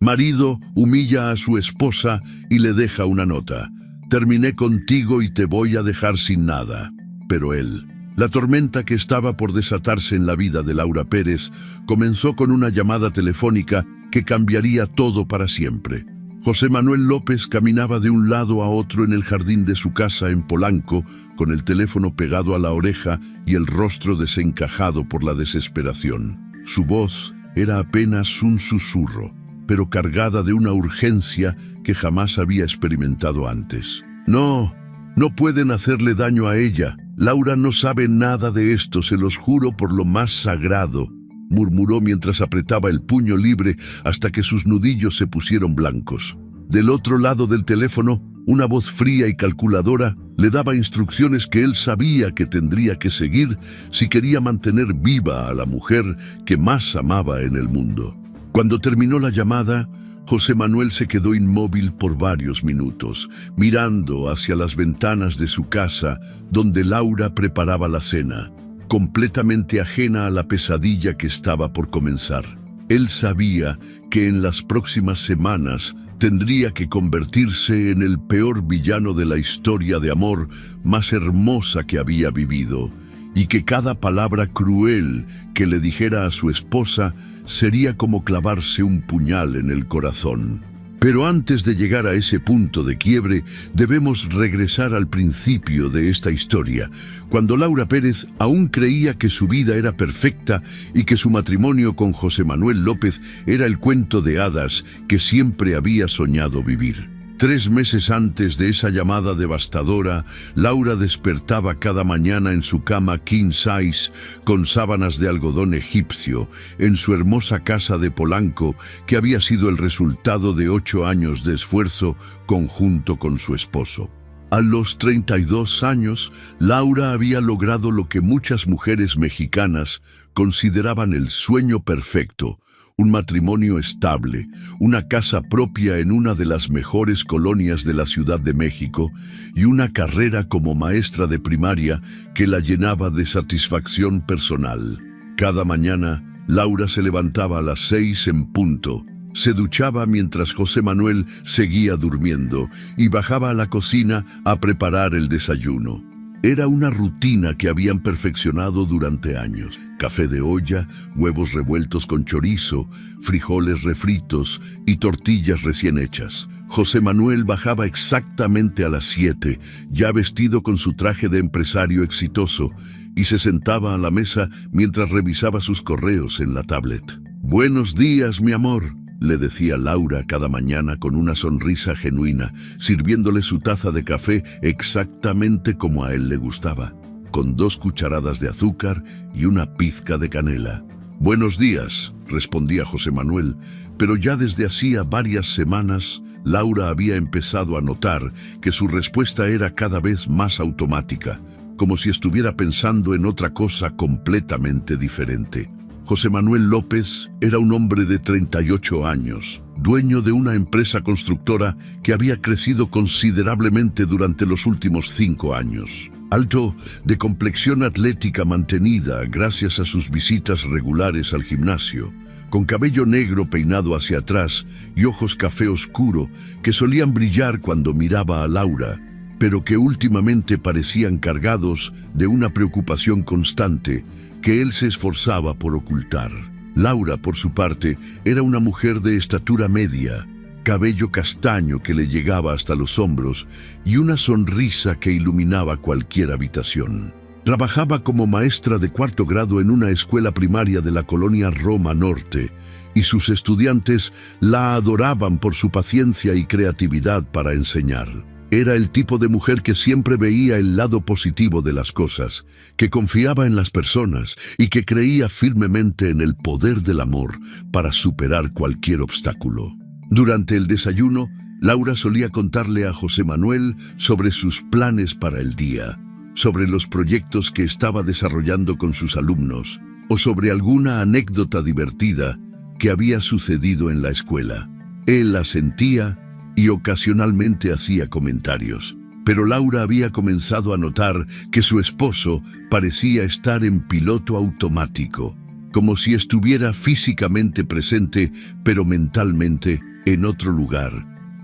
Marido humilla a su esposa y le deja una nota. Terminé contigo y te voy a dejar sin nada. Pero él, la tormenta que estaba por desatarse en la vida de Laura Pérez, comenzó con una llamada telefónica que cambiaría todo para siempre. José Manuel López caminaba de un lado a otro en el jardín de su casa en Polanco, con el teléfono pegado a la oreja y el rostro desencajado por la desesperación. Su voz era apenas un susurro, pero cargada de una urgencia que jamás había experimentado antes. No pueden hacerle daño a ella. Laura no sabe nada de esto, se los juro por lo más sagrado, murmuró mientras apretaba el puño libre hasta que sus nudillos se pusieron blancos. Del otro lado del teléfono, una voz fría y calculadora le daba instrucciones que él sabía que tendría que seguir si quería mantener viva a la mujer que más amaba en el mundo. Cuando terminó la llamada, José Manuel se quedó inmóvil por varios minutos, mirando hacia las ventanas de su casa donde Laura preparaba la cena, completamente ajena a la pesadilla que estaba por comenzar. Él sabía que en las próximas semanas tendría que convertirse en el peor villano de la historia de amor más hermosa que había vivido, y que cada palabra cruel que le dijera a su esposa sería como clavarse un puñal en el corazón. Pero antes de llegar a ese punto de quiebre, debemos regresar al principio de esta historia, cuando Laura Pérez aún creía que su vida era perfecta y que su matrimonio con José Manuel López era el cuento de hadas que siempre había soñado vivir. 3 meses antes de esa llamada devastadora, Laura despertaba cada mañana en su cama king size con sábanas de algodón egipcio en su hermosa casa de Polanco, que había sido el resultado de 8 años de esfuerzo conjunto con su esposo. A los 32 años, Laura había logrado lo que muchas mujeres mexicanas consideraban el sueño perfecto: un matrimonio estable, una casa propia en una de las mejores colonias de la Ciudad de México y una carrera como maestra de primaria que la llenaba de satisfacción personal. Cada mañana, Laura se levantaba a las 6 en punto, se duchaba mientras José Manuel seguía durmiendo y bajaba a la cocina a preparar el desayuno. Era una rutina que habían perfeccionado durante años. Café de olla, huevos revueltos con chorizo, frijoles refritos y tortillas recién hechas. José Manuel bajaba exactamente a las 7, ya vestido con su traje de empresario exitoso, y se sentaba a la mesa mientras revisaba sus correos en la tablet. «Buenos días, mi amor», le decía Laura cada mañana con una sonrisa genuina, sirviéndole su taza de café exactamente como a él le gustaba, con 2 cucharadas de azúcar y una pizca de canela. «Buenos días», respondía José Manuel, pero ya desde hacía varias semanas, Laura había empezado a notar que su respuesta era cada vez más automática, como si estuviera pensando en otra cosa completamente diferente. José Manuel López era un hombre de 38 años, dueño de una empresa constructora que había crecido considerablemente durante los últimos 5 años. Alto, de complexión atlética mantenida gracias a sus visitas regulares al gimnasio, con cabello negro peinado hacia atrás y ojos café oscuro que solían brillar cuando miraba a Laura, pero que últimamente parecían cargados de una preocupación constante que él se esforzaba por ocultar. Laura, por su parte, era una mujer de estatura media, cabello castaño que le llegaba hasta los hombros y una sonrisa que iluminaba cualquier habitación. Trabajaba como maestra de 4º grado en una escuela primaria de la colonia Roma Norte, y sus estudiantes la adoraban por su paciencia y creatividad para enseñar. Era el tipo de mujer que siempre veía el lado positivo de las cosas, que confiaba en las personas y que creía firmemente en el poder del amor para superar cualquier obstáculo. Durante el desayuno, Laura solía contarle a José Manuel sobre sus planes para el día, sobre los proyectos que estaba desarrollando con sus alumnos o sobre alguna anécdota divertida que había sucedido en la escuela. Él asentía y ocasionalmente hacía comentarios, pero Laura había comenzado a notar que su esposo parecía estar en piloto automático. como si estuviera físicamente presente, pero mentalmente en otro lugar.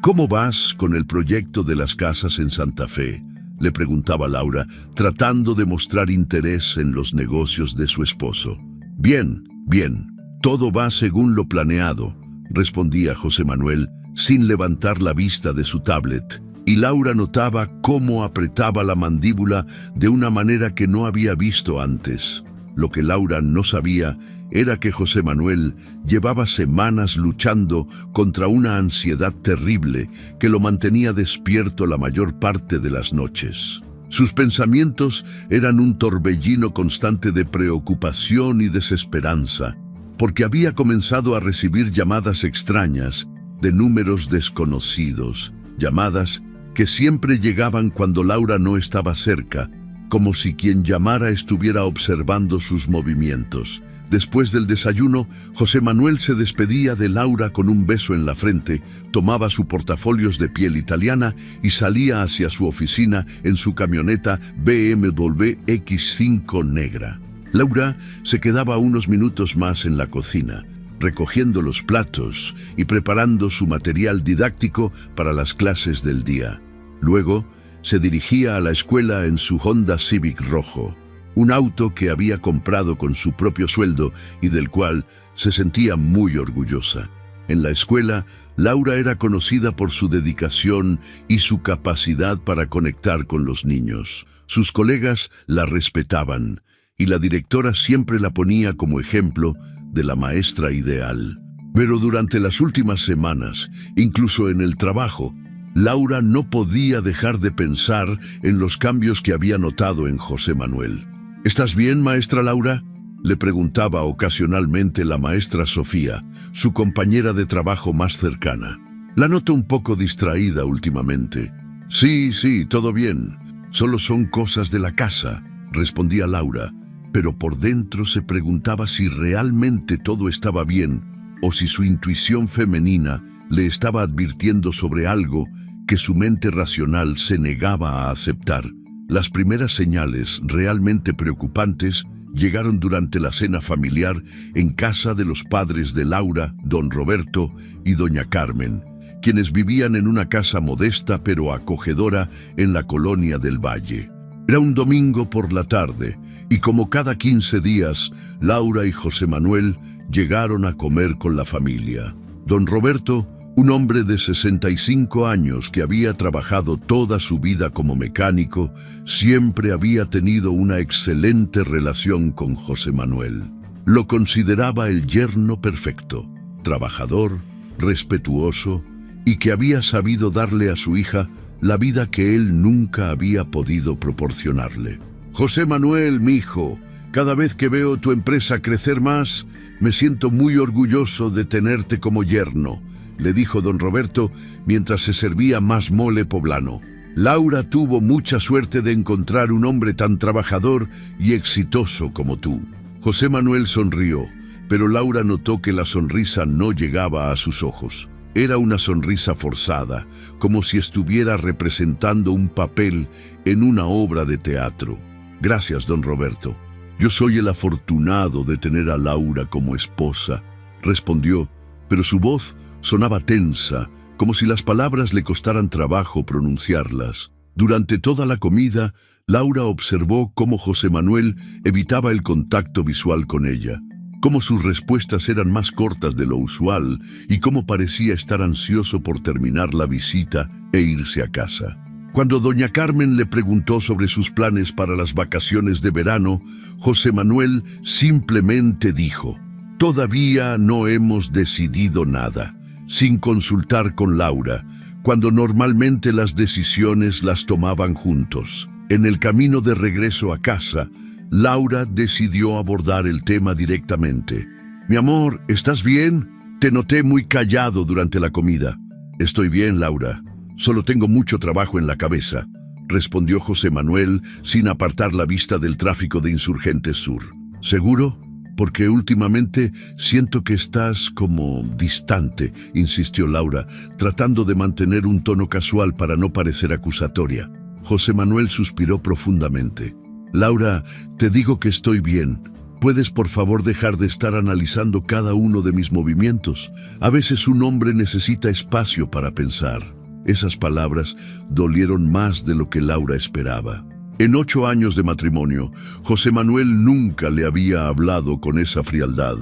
¿Cómo vas con el proyecto de las casas en Santa Fe?, le preguntaba Laura, tratando de mostrar interés en los negocios de su esposo. Bien, bien, todo va según lo planeado, respondía José Manuel, sin levantar la vista de su tablet, y Laura notaba cómo apretaba la mandíbula de una manera que no había visto antes. Lo que Laura no sabía era que José Manuel llevaba semanas luchando contra una ansiedad terrible que lo mantenía despierto la mayor parte de las noches. Sus pensamientos eran un torbellino constante de preocupación y desesperanza, porque había comenzado a recibir llamadas extrañas de números desconocidos, llamadas que siempre llegaban cuando Laura no estaba cerca, como si quien llamara estuviera observando sus movimientos. Después del desayuno, José Manuel se despedía de Laura con un beso en la frente, tomaba su portafolios de piel italiana y salía hacia su oficina en su camioneta BMW X5 negra. Laura se quedaba unos minutos más en la cocina, recogiendo los platos y preparando su material didáctico para las clases del día. Luego, se dirigía a la escuela en su Honda Civic rojo, un auto que había comprado con su propio sueldo y del cual se sentía muy orgullosa. En la escuela, Laura era conocida por su dedicación y su capacidad para conectar con los niños. Sus colegas la respetaban y la directora siempre la ponía como ejemplo de la maestra ideal. Pero durante las últimas semanas, incluso en el trabajo, Laura no podía dejar de pensar en los cambios que había notado en José Manuel. ¿Estás bien, maestra Laura?, le preguntaba ocasionalmente la maestra Sofía, su compañera de trabajo más cercana. La noto un poco distraída últimamente. Sí, todo bien. Solo son cosas de la casa, respondía Laura, pero por dentro se preguntaba si realmente todo estaba bien o si su intuición femenina le estaba advirtiendo sobre algo que su mente racional se negaba a aceptar. Las primeras señales realmente preocupantes llegaron durante la cena familiar en casa de los padres de Laura, don Roberto y doña Carmen, quienes vivían en una casa modesta pero acogedora en la colonia del Valle. Era un domingo por la tarde y como cada 15 días, Laura y José Manuel llegaron a comer con la familia. Don Roberto, un hombre de 65 años que había trabajado toda su vida como mecánico, siempre había tenido una excelente relación con José Manuel. Lo consideraba el yerno perfecto, trabajador, respetuoso y que había sabido darle a su hija la vida que él nunca había podido proporcionarle. José Manuel, mijo, cada vez que veo tu empresa crecer más, me siento muy orgulloso de tenerte como yerno, le dijo don Roberto mientras se servía más mole poblano. Laura tuvo mucha suerte de encontrar un hombre tan trabajador y exitoso como tú. José Manuel sonrió, pero Laura notó que la sonrisa no llegaba a sus ojos. Era una sonrisa forzada, como si estuviera representando un papel en una obra de teatro. Gracias, don Roberto. Yo soy el afortunado de tener a Laura como esposa, respondió, pero su voz sonaba tensa, como si las palabras le costaran trabajo pronunciarlas. Durante toda la comida, Laura observó cómo José Manuel evitaba el contacto visual con ella, cómo sus respuestas eran más cortas de lo usual y cómo parecía estar ansioso por terminar la visita e irse a casa. Cuando doña Carmen le preguntó sobre sus planes para las vacaciones de verano, José Manuel simplemente dijo: «Todavía no hemos decidido nada», sin consultar con Laura, cuando normalmente las decisiones las tomaban juntos. En el camino de regreso a casa, Laura decidió abordar el tema directamente. «Mi amor, ¿estás bien? Te noté muy callado durante la comida». «Estoy bien, Laura. Solo tengo mucho trabajo en la cabeza», respondió José Manuel sin apartar la vista del tráfico de Insurgentes Sur. «¿Seguro? Porque últimamente siento que estás como distante», insistió Laura, tratando de mantener un tono casual para no parecer acusatoria. José Manuel suspiró profundamente. «Laura, te digo que estoy bien. ¿Puedes por favor dejar de estar analizando cada uno de mis movimientos? A veces un hombre necesita espacio para pensar. Esas palabras dolieron más de lo que Laura esperaba. En 8 años de matrimonio, José Manuel nunca le había hablado con esa frialdad.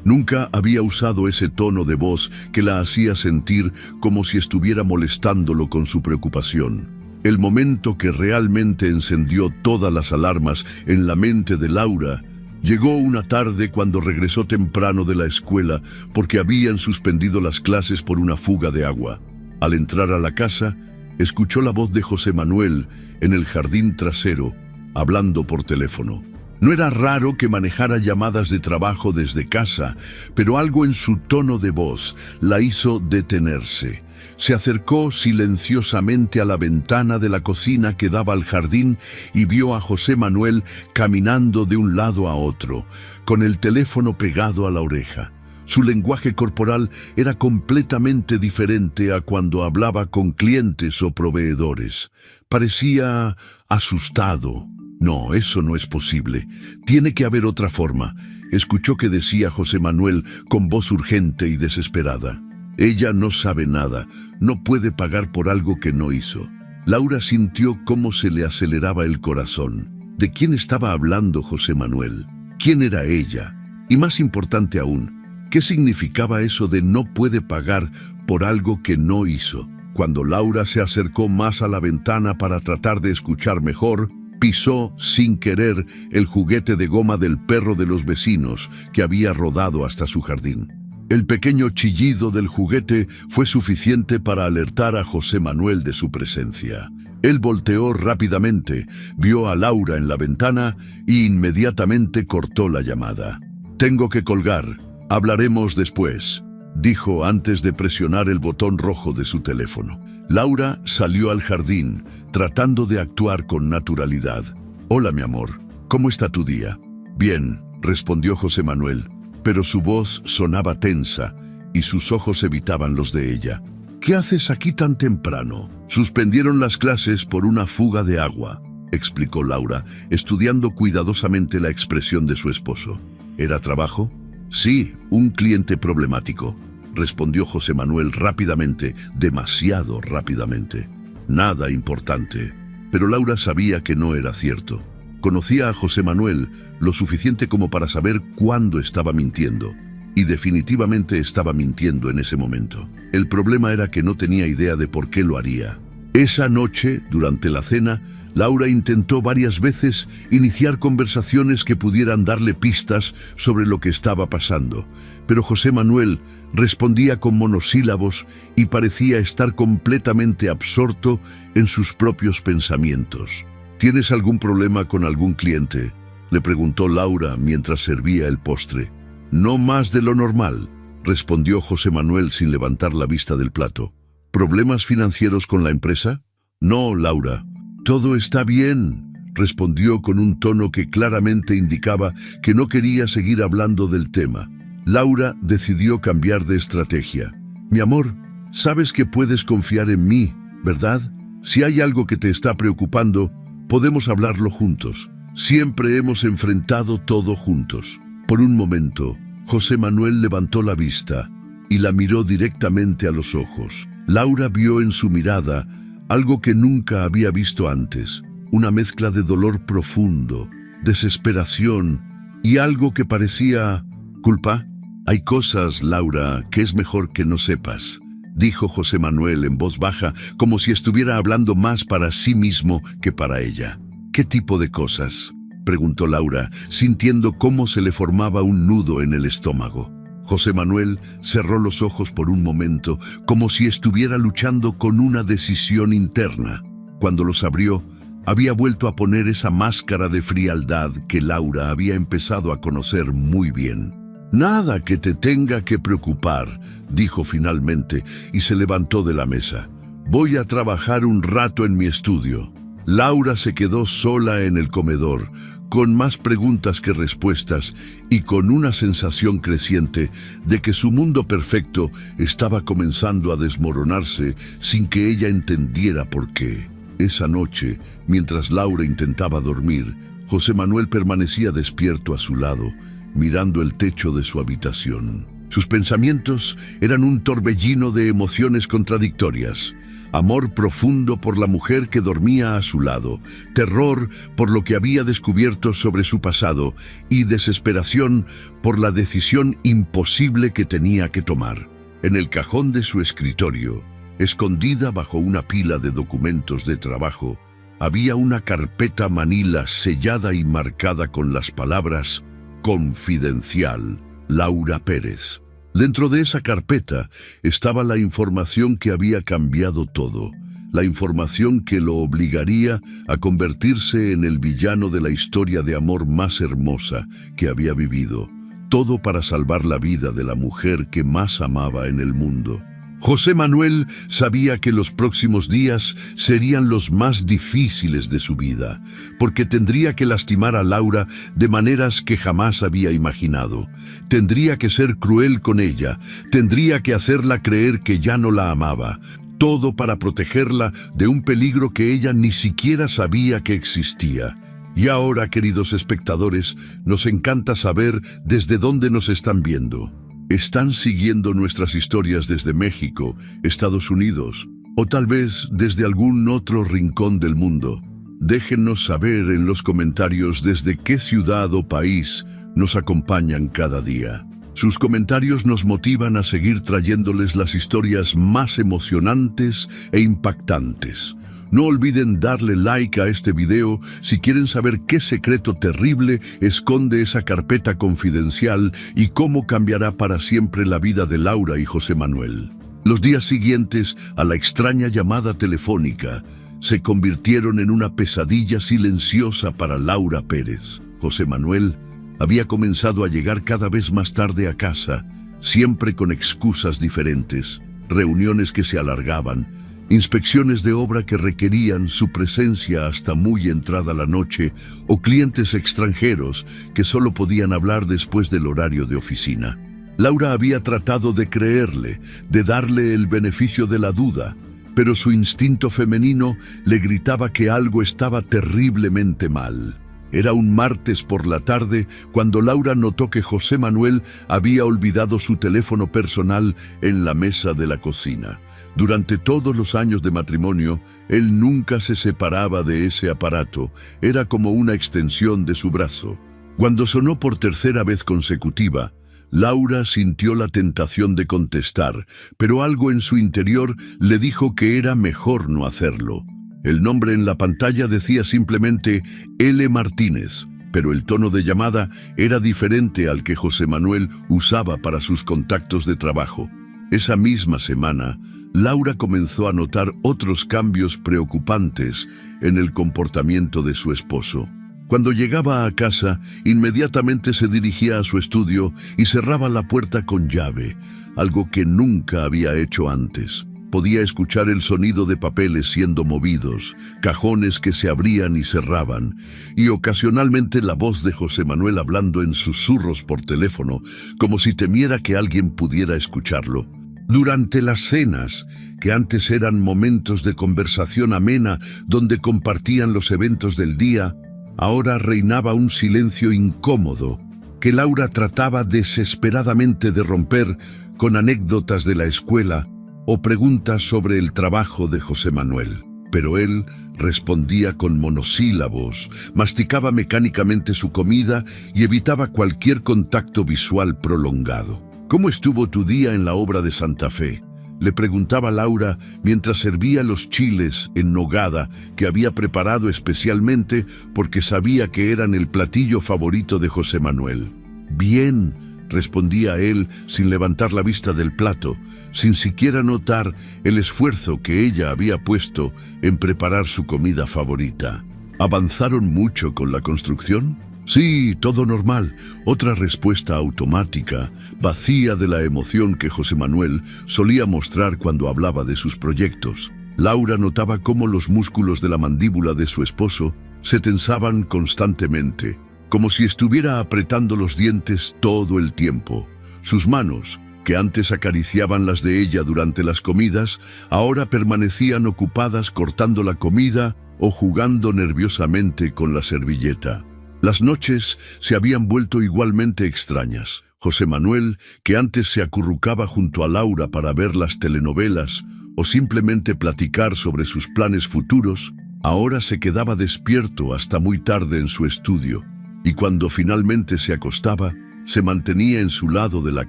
Nunca había usado ese tono de voz que la hacía sentir como si estuviera molestándolo con su preocupación. El momento que realmente encendió todas las alarmas en la mente de Laura llegó una tarde cuando regresó temprano de la escuela porque habían suspendido las clases por una fuga de agua. Al entrar a la casa, escuchó la voz de José Manuel en el jardín trasero, hablando por teléfono. No era raro que manejara llamadas de trabajo desde casa, pero algo en su tono de voz la hizo detenerse. Se acercó silenciosamente a la ventana de la cocina que daba al jardín y vio a José Manuel caminando de un lado a otro, con el teléfono pegado a la oreja. Su lenguaje corporal era completamente diferente a cuando hablaba con clientes o proveedores. Parecía asustado. No, eso no es posible. Tiene que haber otra forma. Escuchó que decía José Manuel con voz urgente y desesperada. Ella no sabe nada, no puede pagar por algo que no hizo. Laura sintió cómo se le aceleraba el corazón. ¿De quién estaba hablando José Manuel? ¿Quién era ella? Y más importante aún, ¿qué significaba eso de no puede pagar por algo que no hizo? Cuando Laura se acercó más a la ventana para tratar de escuchar mejor, pisó sin querer el juguete de goma del perro de los vecinos que había rodado hasta su jardín. El pequeño chillido del juguete fue suficiente para alertar a José Manuel de su presencia. Él volteó rápidamente, vio a Laura en la ventana y inmediatamente cortó la llamada. «Tengo que colgar. Hablaremos después», dijo antes de presionar el botón rojo de su teléfono. Laura salió al jardín, tratando de actuar con naturalidad. «Hola, mi amor. ¿Cómo está tu día?» «Bien», respondió José Manuel, pero su voz sonaba tensa y sus ojos evitaban los de ella. «¿Qué haces aquí tan temprano?» «Suspendieron las clases por una fuga de agua», explicó Laura, estudiando cuidadosamente la expresión de su esposo. «¿Era trabajo?» «Sí, un cliente problemático», respondió José Manuel rápidamente, demasiado rápidamente. «Nada importante». Pero Laura sabía que no era cierto. Conocía a José Manuel lo suficiente como para saber cuándo estaba mintiendo, y definitivamente estaba mintiendo en ese momento. El problema era que no tenía idea de por qué lo haría. Esa noche, durante la cena, Laura intentó varias veces iniciar conversaciones que pudieran darle pistas sobre lo que estaba pasando, pero José Manuel respondía con monosílabos y parecía estar completamente absorto en sus propios pensamientos. «¿Tienes algún problema con algún cliente?», le preguntó Laura mientras servía el postre. «No más de lo normal», respondió José Manuel sin levantar la vista del plato. «¿Problemas financieros con la empresa?» «No, Laura. Todo está bien», respondió con un tono que claramente indicaba que no quería seguir hablando del tema. Laura decidió cambiar de estrategia. «Mi amor, sabes que puedes confiar en mí, ¿verdad? Si hay algo que te está preocupando, podemos hablarlo juntos. Siempre hemos enfrentado todo juntos». Por un momento, José Manuel levantó la vista y la miró directamente a los ojos. Laura vio en su mirada algo que nunca había visto antes, una mezcla de dolor profundo, desesperación y algo que parecía culpa. «Hay cosas, Laura, que es mejor que no sepas», dijo José Manuel en voz baja, como si estuviera hablando más para sí mismo que para ella. «¿Qué tipo de cosas?», preguntó Laura, sintiendo cómo se le formaba un nudo en el estómago. José Manuel cerró los ojos por un momento, como si estuviera luchando con una decisión interna. Cuando los abrió, había vuelto a poner esa máscara de frialdad que Laura había empezado a conocer muy bien. «Nada que te tenga que preocupar», dijo finalmente, y se levantó de la mesa. «Voy a trabajar un rato en mi estudio». Laura se quedó sola en el comedor, con más preguntas que respuestas y con una sensación creciente de que su mundo perfecto estaba comenzando a desmoronarse sin que ella entendiera por qué. Esa noche, mientras Laura intentaba dormir, José Manuel permanecía despierto a su lado, mirando el techo de su habitación. Sus pensamientos eran un torbellino de emociones contradictorias. Amor profundo por la mujer que dormía a su lado, terror por lo que había descubierto sobre su pasado y desesperación por la decisión imposible que tenía que tomar. En el cajón de su escritorio, escondida bajo una pila de documentos de trabajo, había una carpeta manila sellada y marcada con las palabras «Confidencial, Laura Pérez». Dentro de esa carpeta estaba la información que había cambiado todo, la información que lo obligaría a convertirse en el villano de la historia de amor más hermosa que había vivido, todo para salvar la vida de la mujer que más amaba en el mundo. José Manuel sabía que los próximos días serían los más difíciles de su vida, porque tendría que lastimar a Laura de maneras que jamás había imaginado. Tendría que ser cruel con ella, tendría que hacerla creer que ya no la amaba, todo para protegerla de un peligro que ella ni siquiera sabía que existía. Y ahora, queridos espectadores, nos encanta saber desde dónde nos están viendo. ¿Están siguiendo nuestras historias desde México, Estados Unidos o tal vez desde algún otro rincón del mundo? Déjennos saber en los comentarios desde qué ciudad o país nos acompañan cada día. Sus comentarios nos motivan a seguir trayéndoles las historias más emocionantes e impactantes. No olviden darle like a este video si quieren saber qué secreto terrible esconde esa carpeta confidencial y cómo cambiará para siempre la vida de Laura y José Manuel. Los días siguientes a la extraña llamada telefónica se convirtieron en una pesadilla silenciosa para Laura Pérez. José Manuel había comenzado a llegar cada vez más tarde a casa, siempre con excusas diferentes, reuniones que se alargaban, inspecciones de obra que requerían su presencia hasta muy entrada la noche o clientes extranjeros que solo podían hablar después del horario de oficina. Laura había tratado de creerle, de darle el beneficio de la duda, pero su instinto femenino le gritaba que algo estaba terriblemente mal. Era un martes por la tarde cuando Laura notó que José Manuel había olvidado su teléfono personal en la mesa de la cocina. Durante todos los años de matrimonio, él nunca se separaba de ese aparato, era como una extensión de su brazo. Cuando sonó por tercera vez consecutiva, Laura sintió la tentación de contestar, pero algo en su interior le dijo que era mejor no hacerlo. El nombre en la pantalla decía simplemente L. Martínez, pero el tono de llamada era diferente al que José Manuel usaba para sus contactos de trabajo. Esa misma semana, Laura comenzó a notar otros cambios preocupantes en el comportamiento de su esposo. Cuando llegaba a casa, inmediatamente se dirigía a su estudio y cerraba la puerta con llave, algo que nunca había hecho antes. Podía escuchar el sonido de papeles siendo movidos, cajones que se abrían y cerraban, y ocasionalmente la voz de José Manuel hablando en susurros por teléfono, como si temiera que alguien pudiera escucharlo. Durante las cenas, que antes eran momentos de conversación amena donde compartían los eventos del día, ahora reinaba un silencio incómodo que Laura trataba desesperadamente de romper con anécdotas de la escuela o preguntas sobre el trabajo de José Manuel. Pero él respondía con monosílabos, masticaba mecánicamente su comida y evitaba cualquier contacto visual prolongado. ¿Cómo estuvo tu día en la obra de Santa Fe?, le preguntaba Laura mientras servía los chiles en nogada que había preparado especialmente porque sabía que eran el platillo favorito de José Manuel. Bien, respondía él sin levantar la vista del plato, sin siquiera notar el esfuerzo que ella había puesto en preparar su comida favorita. ¿Avanzaron mucho con la construcción? Sí, todo normal. Otra respuesta automática, vacía de la emoción que José Manuel solía mostrar cuando hablaba de sus proyectos. Laura notaba cómo los músculos de la mandíbula de su esposo se tensaban constantemente, como si estuviera apretando los dientes todo el tiempo. Sus manos, que antes acariciaban las de ella durante las comidas, ahora permanecían ocupadas cortando la comida o jugando nerviosamente con la servilleta. Las noches se habían vuelto igualmente extrañas. José Manuel, que antes se acurrucaba junto a Laura para ver las telenovelas o simplemente platicar sobre sus planes futuros, ahora se quedaba despierto hasta muy tarde en su estudio, y cuando finalmente se acostaba, se mantenía en su lado de la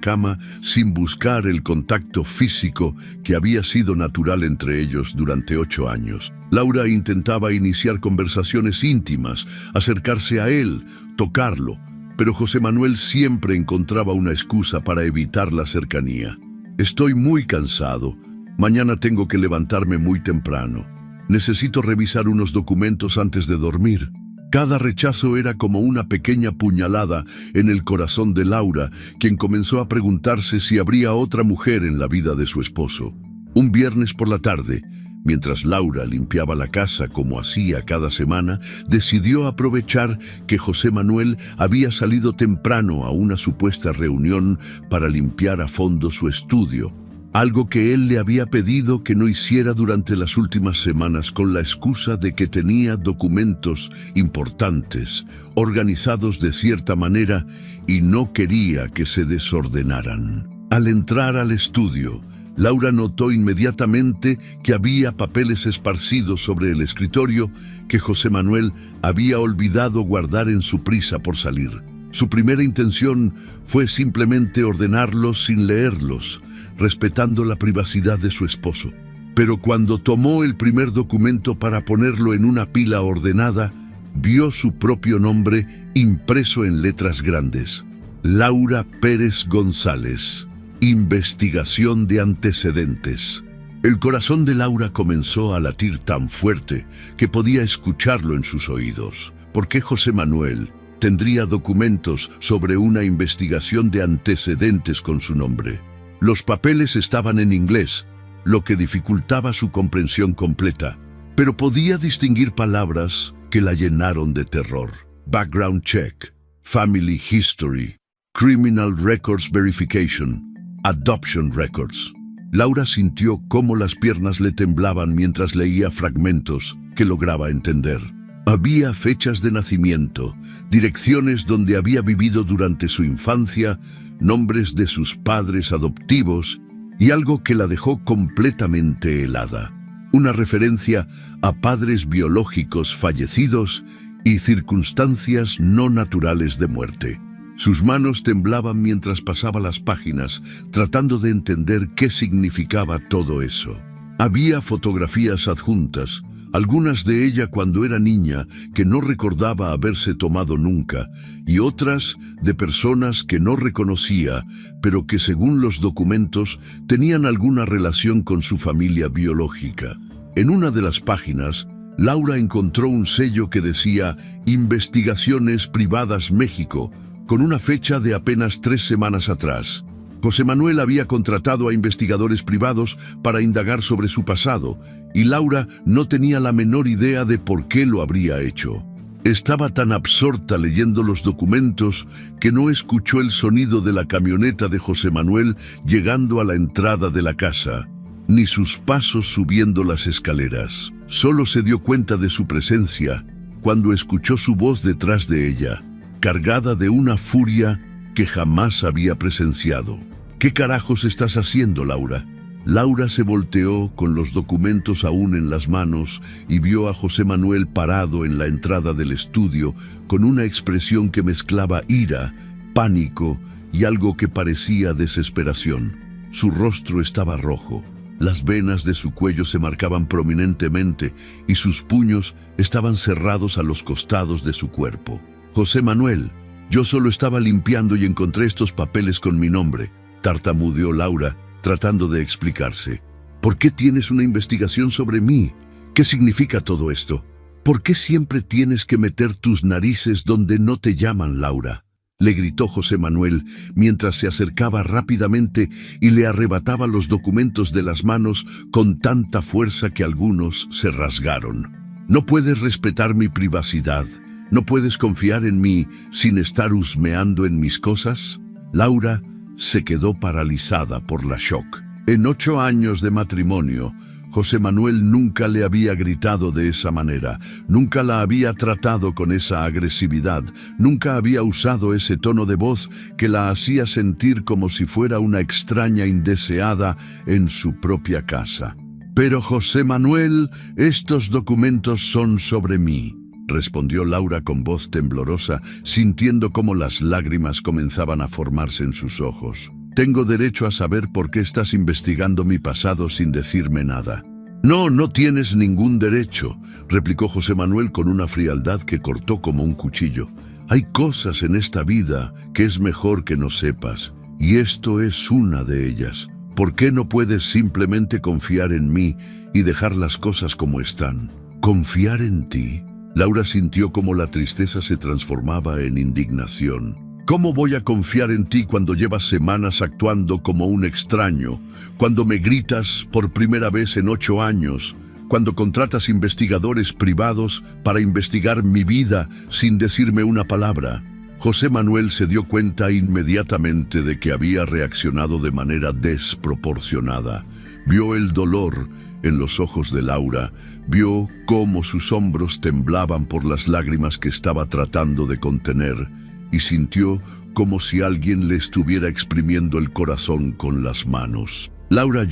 cama sin buscar el contacto físico que había sido natural entre ellos durante 8 años. Laura intentaba iniciar conversaciones íntimas, acercarse a él, tocarlo, pero José Manuel siempre encontraba una excusa para evitar la cercanía. Estoy muy cansado. Mañana tengo que levantarme muy temprano. Necesito revisar unos documentos antes de dormir. Cada rechazo era como una pequeña puñalada en el corazón de Laura, quien comenzó a preguntarse si habría otra mujer en la vida de su esposo. Un viernes por la tarde, mientras Laura limpiaba la casa como hacía cada semana, decidió aprovechar que José Manuel había salido temprano a una supuesta reunión para limpiar a fondo su estudio, algo que él le había pedido que no hiciera durante las últimas semanas con la excusa de que tenía documentos importantes, organizados de cierta manera, y no quería que se desordenaran. Al entrar al estudio, Laura notó inmediatamente que había papeles esparcidos sobre el escritorio que José Manuel había olvidado guardar en su prisa por salir. Su primera intención fue simplemente ordenarlos sin leerlos, respetando la privacidad de su esposo. Pero cuando tomó el primer documento para ponerlo en una pila ordenada, vio su propio nombre impreso en letras grandes. Laura Pérez González. Investigación de antecedentes. El corazón de Laura comenzó a latir tan fuerte que podía escucharlo en sus oídos. ¿Por qué José Manuel tendría documentos sobre una investigación de antecedentes con su nombre? Los papeles estaban en inglés, lo que dificultaba su comprensión completa, pero podía distinguir palabras que la llenaron de terror. Background check, family history, criminal records verification, adoption records. Laura sintió cómo las piernas le temblaban mientras leía fragmentos que lograba entender. Había fechas de nacimiento, direcciones donde había vivido durante su infancia, nombres de sus padres adoptivos y algo que la dejó completamente helada. Una referencia a padres biológicos fallecidos y circunstancias no naturales de muerte. Sus manos temblaban mientras pasaba las páginas, tratando de entender qué significaba todo eso. Había fotografías adjuntas, algunas de ella cuando era niña que no recordaba haberse tomado nunca, y otras de personas que no reconocía, pero que según los documentos tenían alguna relación con su familia biológica. En una de las páginas, Laura encontró un sello que decía Investigaciones Privadas México, con una fecha de apenas 3 semanas atrás. José Manuel había contratado a investigadores privados para indagar sobre su pasado, y Laura no tenía la menor idea de por qué lo habría hecho. Estaba tan absorta leyendo los documentos que no escuchó el sonido de la camioneta de José Manuel llegando a la entrada de la casa, ni sus pasos subiendo las escaleras. Solo se dio cuenta de su presencia cuando escuchó su voz detrás de ella, cargada de una furia que jamás había presenciado. ¿Qué carajos estás haciendo, Laura? Laura se volteó con los documentos aún en las manos y vio a José Manuel parado en la entrada del estudio con una expresión que mezclaba ira, pánico y algo que parecía desesperación. Su rostro estaba rojo, las venas de su cuello se marcaban prominentemente y sus puños estaban cerrados a los costados de su cuerpo. José Manuel, yo solo estaba limpiando y encontré estos papeles con mi nombre, tartamudeó Laura, tratando de explicarse. ¿Por qué tienes una investigación sobre mí? ¿Qué significa todo esto? ¿Por qué siempre tienes que meter tus narices donde no te llaman, Laura? Le gritó José Manuel mientras se acercaba rápidamente y le arrebataba los documentos de las manos con tanta fuerza que algunos se rasgaron. ¿No puedes respetar mi privacidad? ¿No puedes confiar en mí sin estar husmeando en mis cosas? Laura se quedó paralizada por la shock. En 8 años de matrimonio, José Manuel nunca le había gritado de esa manera, nunca la había tratado con esa agresividad, nunca había usado ese tono de voz que la hacía sentir como si fuera una extraña indeseada en su propia casa. «Pero José Manuel, estos documentos son sobre mí», respondió Laura con voz temblorosa, sintiendo cómo las lágrimas comenzaban a formarse en sus ojos. «Tengo derecho a saber por qué estás investigando mi pasado sin decirme nada». «No, no tienes ningún derecho», replicó José Manuel con una frialdad que cortó como un cuchillo. «Hay cosas en esta vida que es mejor que no sepas, y esto es una de ellas. ¿Por qué no puedes simplemente confiar en mí y dejar las cosas como están?» «¿Confiar en ti?» Laura sintió como la tristeza se transformaba en indignación. «¿Cómo voy a confiar en ti cuando llevas semanas actuando como un extraño? Cuando me gritas por primera vez en 8 años, cuando contratas investigadores privados para investigar mi vida sin decirme una palabra». José Manuel se dio cuenta inmediatamente de que había reaccionado de manera desproporcionada. Vio el dolor en los ojos de Laura, vio cómo sus hombros temblaban por las lágrimas que estaba tratando de contener, y sintió como si alguien le estuviera exprimiendo el corazón con las manos. «Laura,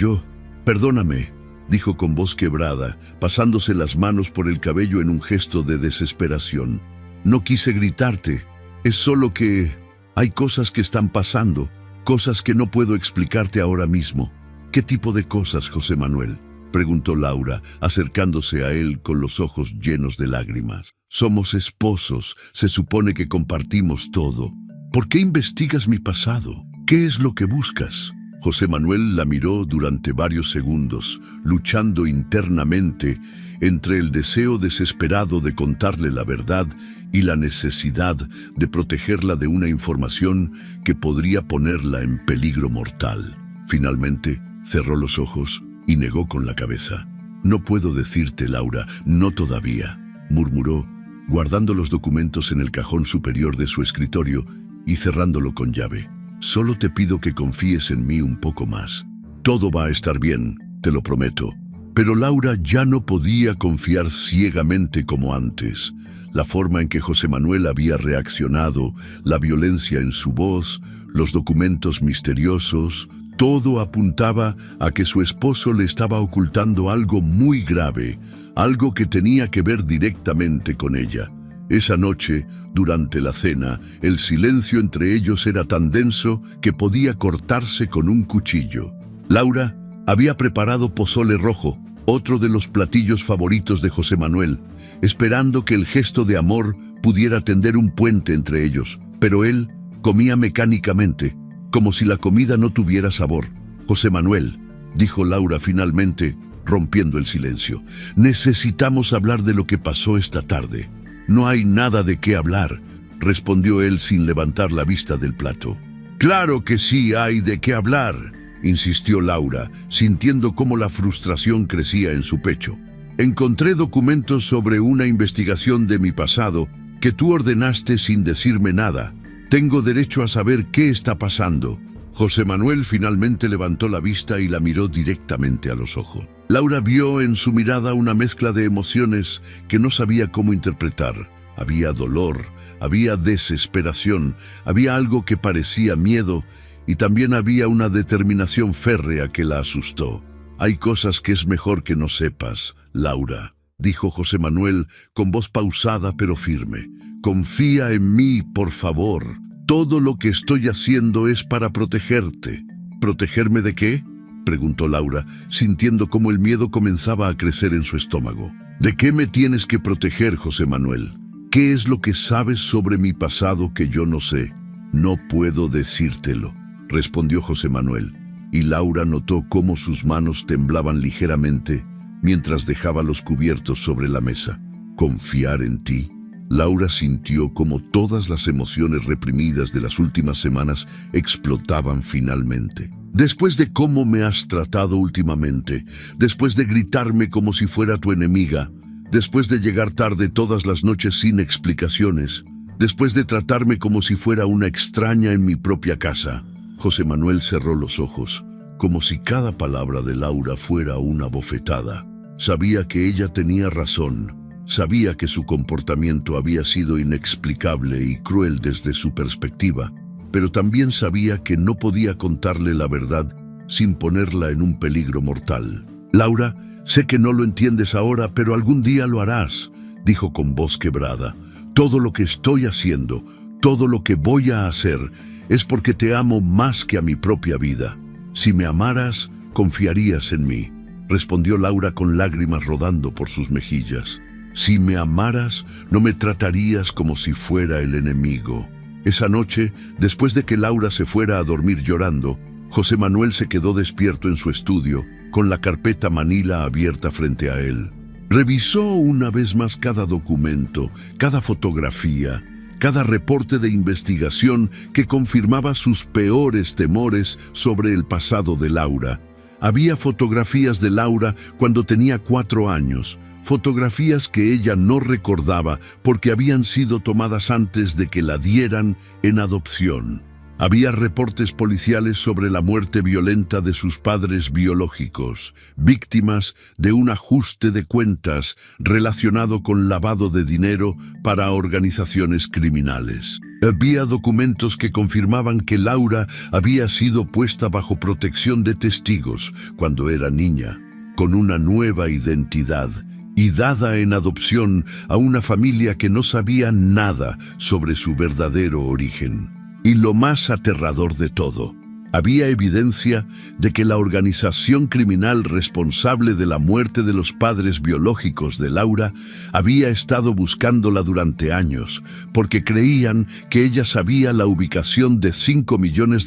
perdóname», dijo con voz quebrada, pasándose las manos por el cabello en un gesto de desesperación. «No quise gritarte, es solo que hay cosas que están pasando, cosas que no puedo explicarte ahora mismo». «¿Qué tipo de cosas, José Manuel?», preguntó Laura, acercándose a él con los ojos llenos de lágrimas. «Somos esposos, se supone que compartimos todo. ¿Por qué investigas mi pasado? ¿Qué es lo que buscas?». José Manuel la miró durante varios segundos, luchando internamente entre el deseo desesperado de contarle la verdad y la necesidad de protegerla de una información que podría ponerla en peligro mortal. Finalmente, cerró los ojos y negó con la cabeza. «No puedo decirte, Laura, no todavía», murmuró, guardando los documentos en el cajón superior de su escritorio y cerrándolo con llave. «Solo te pido que confíes en mí un poco más. Todo va a estar bien, te lo prometo». Pero Laura ya no podía confiar ciegamente como antes. La forma en que José Manuel había reaccionado, la violencia en su voz, los documentos misteriosos, todo apuntaba a que su esposo le estaba ocultando algo muy grave, algo que tenía que ver directamente con ella. Esa noche, durante la cena, el silencio entre ellos era tan denso que podía cortarse con un cuchillo. Laura había preparado pozole rojo, otro de los platillos favoritos de José Manuel, esperando que el gesto de amor pudiera tender un puente entre ellos, pero él comía mecánicamente, como si la comida no tuviera sabor. «José Manuel», dijo Laura finalmente, rompiendo el silencio, «necesitamos hablar de lo que pasó esta tarde». «No hay nada de qué hablar», respondió él sin levantar la vista del plato. «Claro que sí hay de qué hablar», insistió Laura, sintiendo cómo la frustración crecía en su pecho. «Encontré documentos sobre una investigación de mi pasado que tú ordenaste sin decirme nada. Tengo derecho a saber qué está pasando». José Manuel finalmente levantó la vista y la miró directamente a los ojos. Laura vio en su mirada una mezcla de emociones que no sabía cómo interpretar. Había dolor, había desesperación, había algo que parecía miedo y también había una determinación férrea que la asustó. «Hay cosas que es mejor que no sepas, Laura», dijo José Manuel con voz pausada pero firme. «Confía en mí, por favor. Todo lo que estoy haciendo es para protegerte». «¿Protegerme de qué?», preguntó Laura, sintiendo cómo el miedo comenzaba a crecer en su estómago. «¿De qué me tienes que proteger, José Manuel? ¿Qué es lo que sabes sobre mi pasado que yo no sé?». «No puedo decírtelo», respondió José Manuel, y Laura notó cómo sus manos temblaban ligeramente mientras dejaba los cubiertos sobre la mesa. «¿Confiar en ti?». Laura sintió cómo todas las emociones reprimidas de las últimas semanas explotaban finalmente. «Después de cómo me has tratado últimamente, después de gritarme como si fuera tu enemiga, después de llegar tarde todas las noches sin explicaciones, después de tratarme como si fuera una extraña en mi propia casa». José Manuel cerró los ojos, como si cada palabra de Laura fuera una bofetada. Sabía que ella tenía razón, sabía que su comportamiento había sido inexplicable y cruel desde su perspectiva, pero también sabía que no podía contarle la verdad sin ponerla en un peligro mortal. «Laura, sé que no lo entiendes ahora, pero algún día lo harás», dijo con voz quebrada. «Todo lo que estoy haciendo, todo lo que voy a hacer, es porque te amo más que a mi propia vida. Si me amaras, confiarías en mí», respondió Laura con lágrimas rodando por sus mejillas. «Si me amaras, no me tratarías como si fuera el enemigo». Esa noche, después de que Laura se fuera a dormir llorando, José Manuel se quedó despierto en su estudio, con la carpeta Manila abierta frente a él. Revisó una vez más cada documento, cada fotografía, cada reporte de investigación que confirmaba sus peores temores sobre el pasado de Laura. Había fotografías de Laura cuando tenía 4 años, fotografías que ella no recordaba porque habían sido tomadas antes de que la dieran en adopción. Había reportes policiales sobre la muerte violenta de sus padres biológicos, víctimas de un ajuste de cuentas relacionado con lavado de dinero para organizaciones criminales. Había documentos que confirmaban que Laura había sido puesta bajo protección de testigos cuando era niña, con una nueva identidad, y dada en adopción a una familia que no sabía nada sobre su verdadero origen. Y lo más aterrador de todo, había evidencia de que la organización criminal responsable de la muerte de los padres biológicos de Laura había estado buscándola durante años, porque creían que ella sabía la ubicación de $5 millones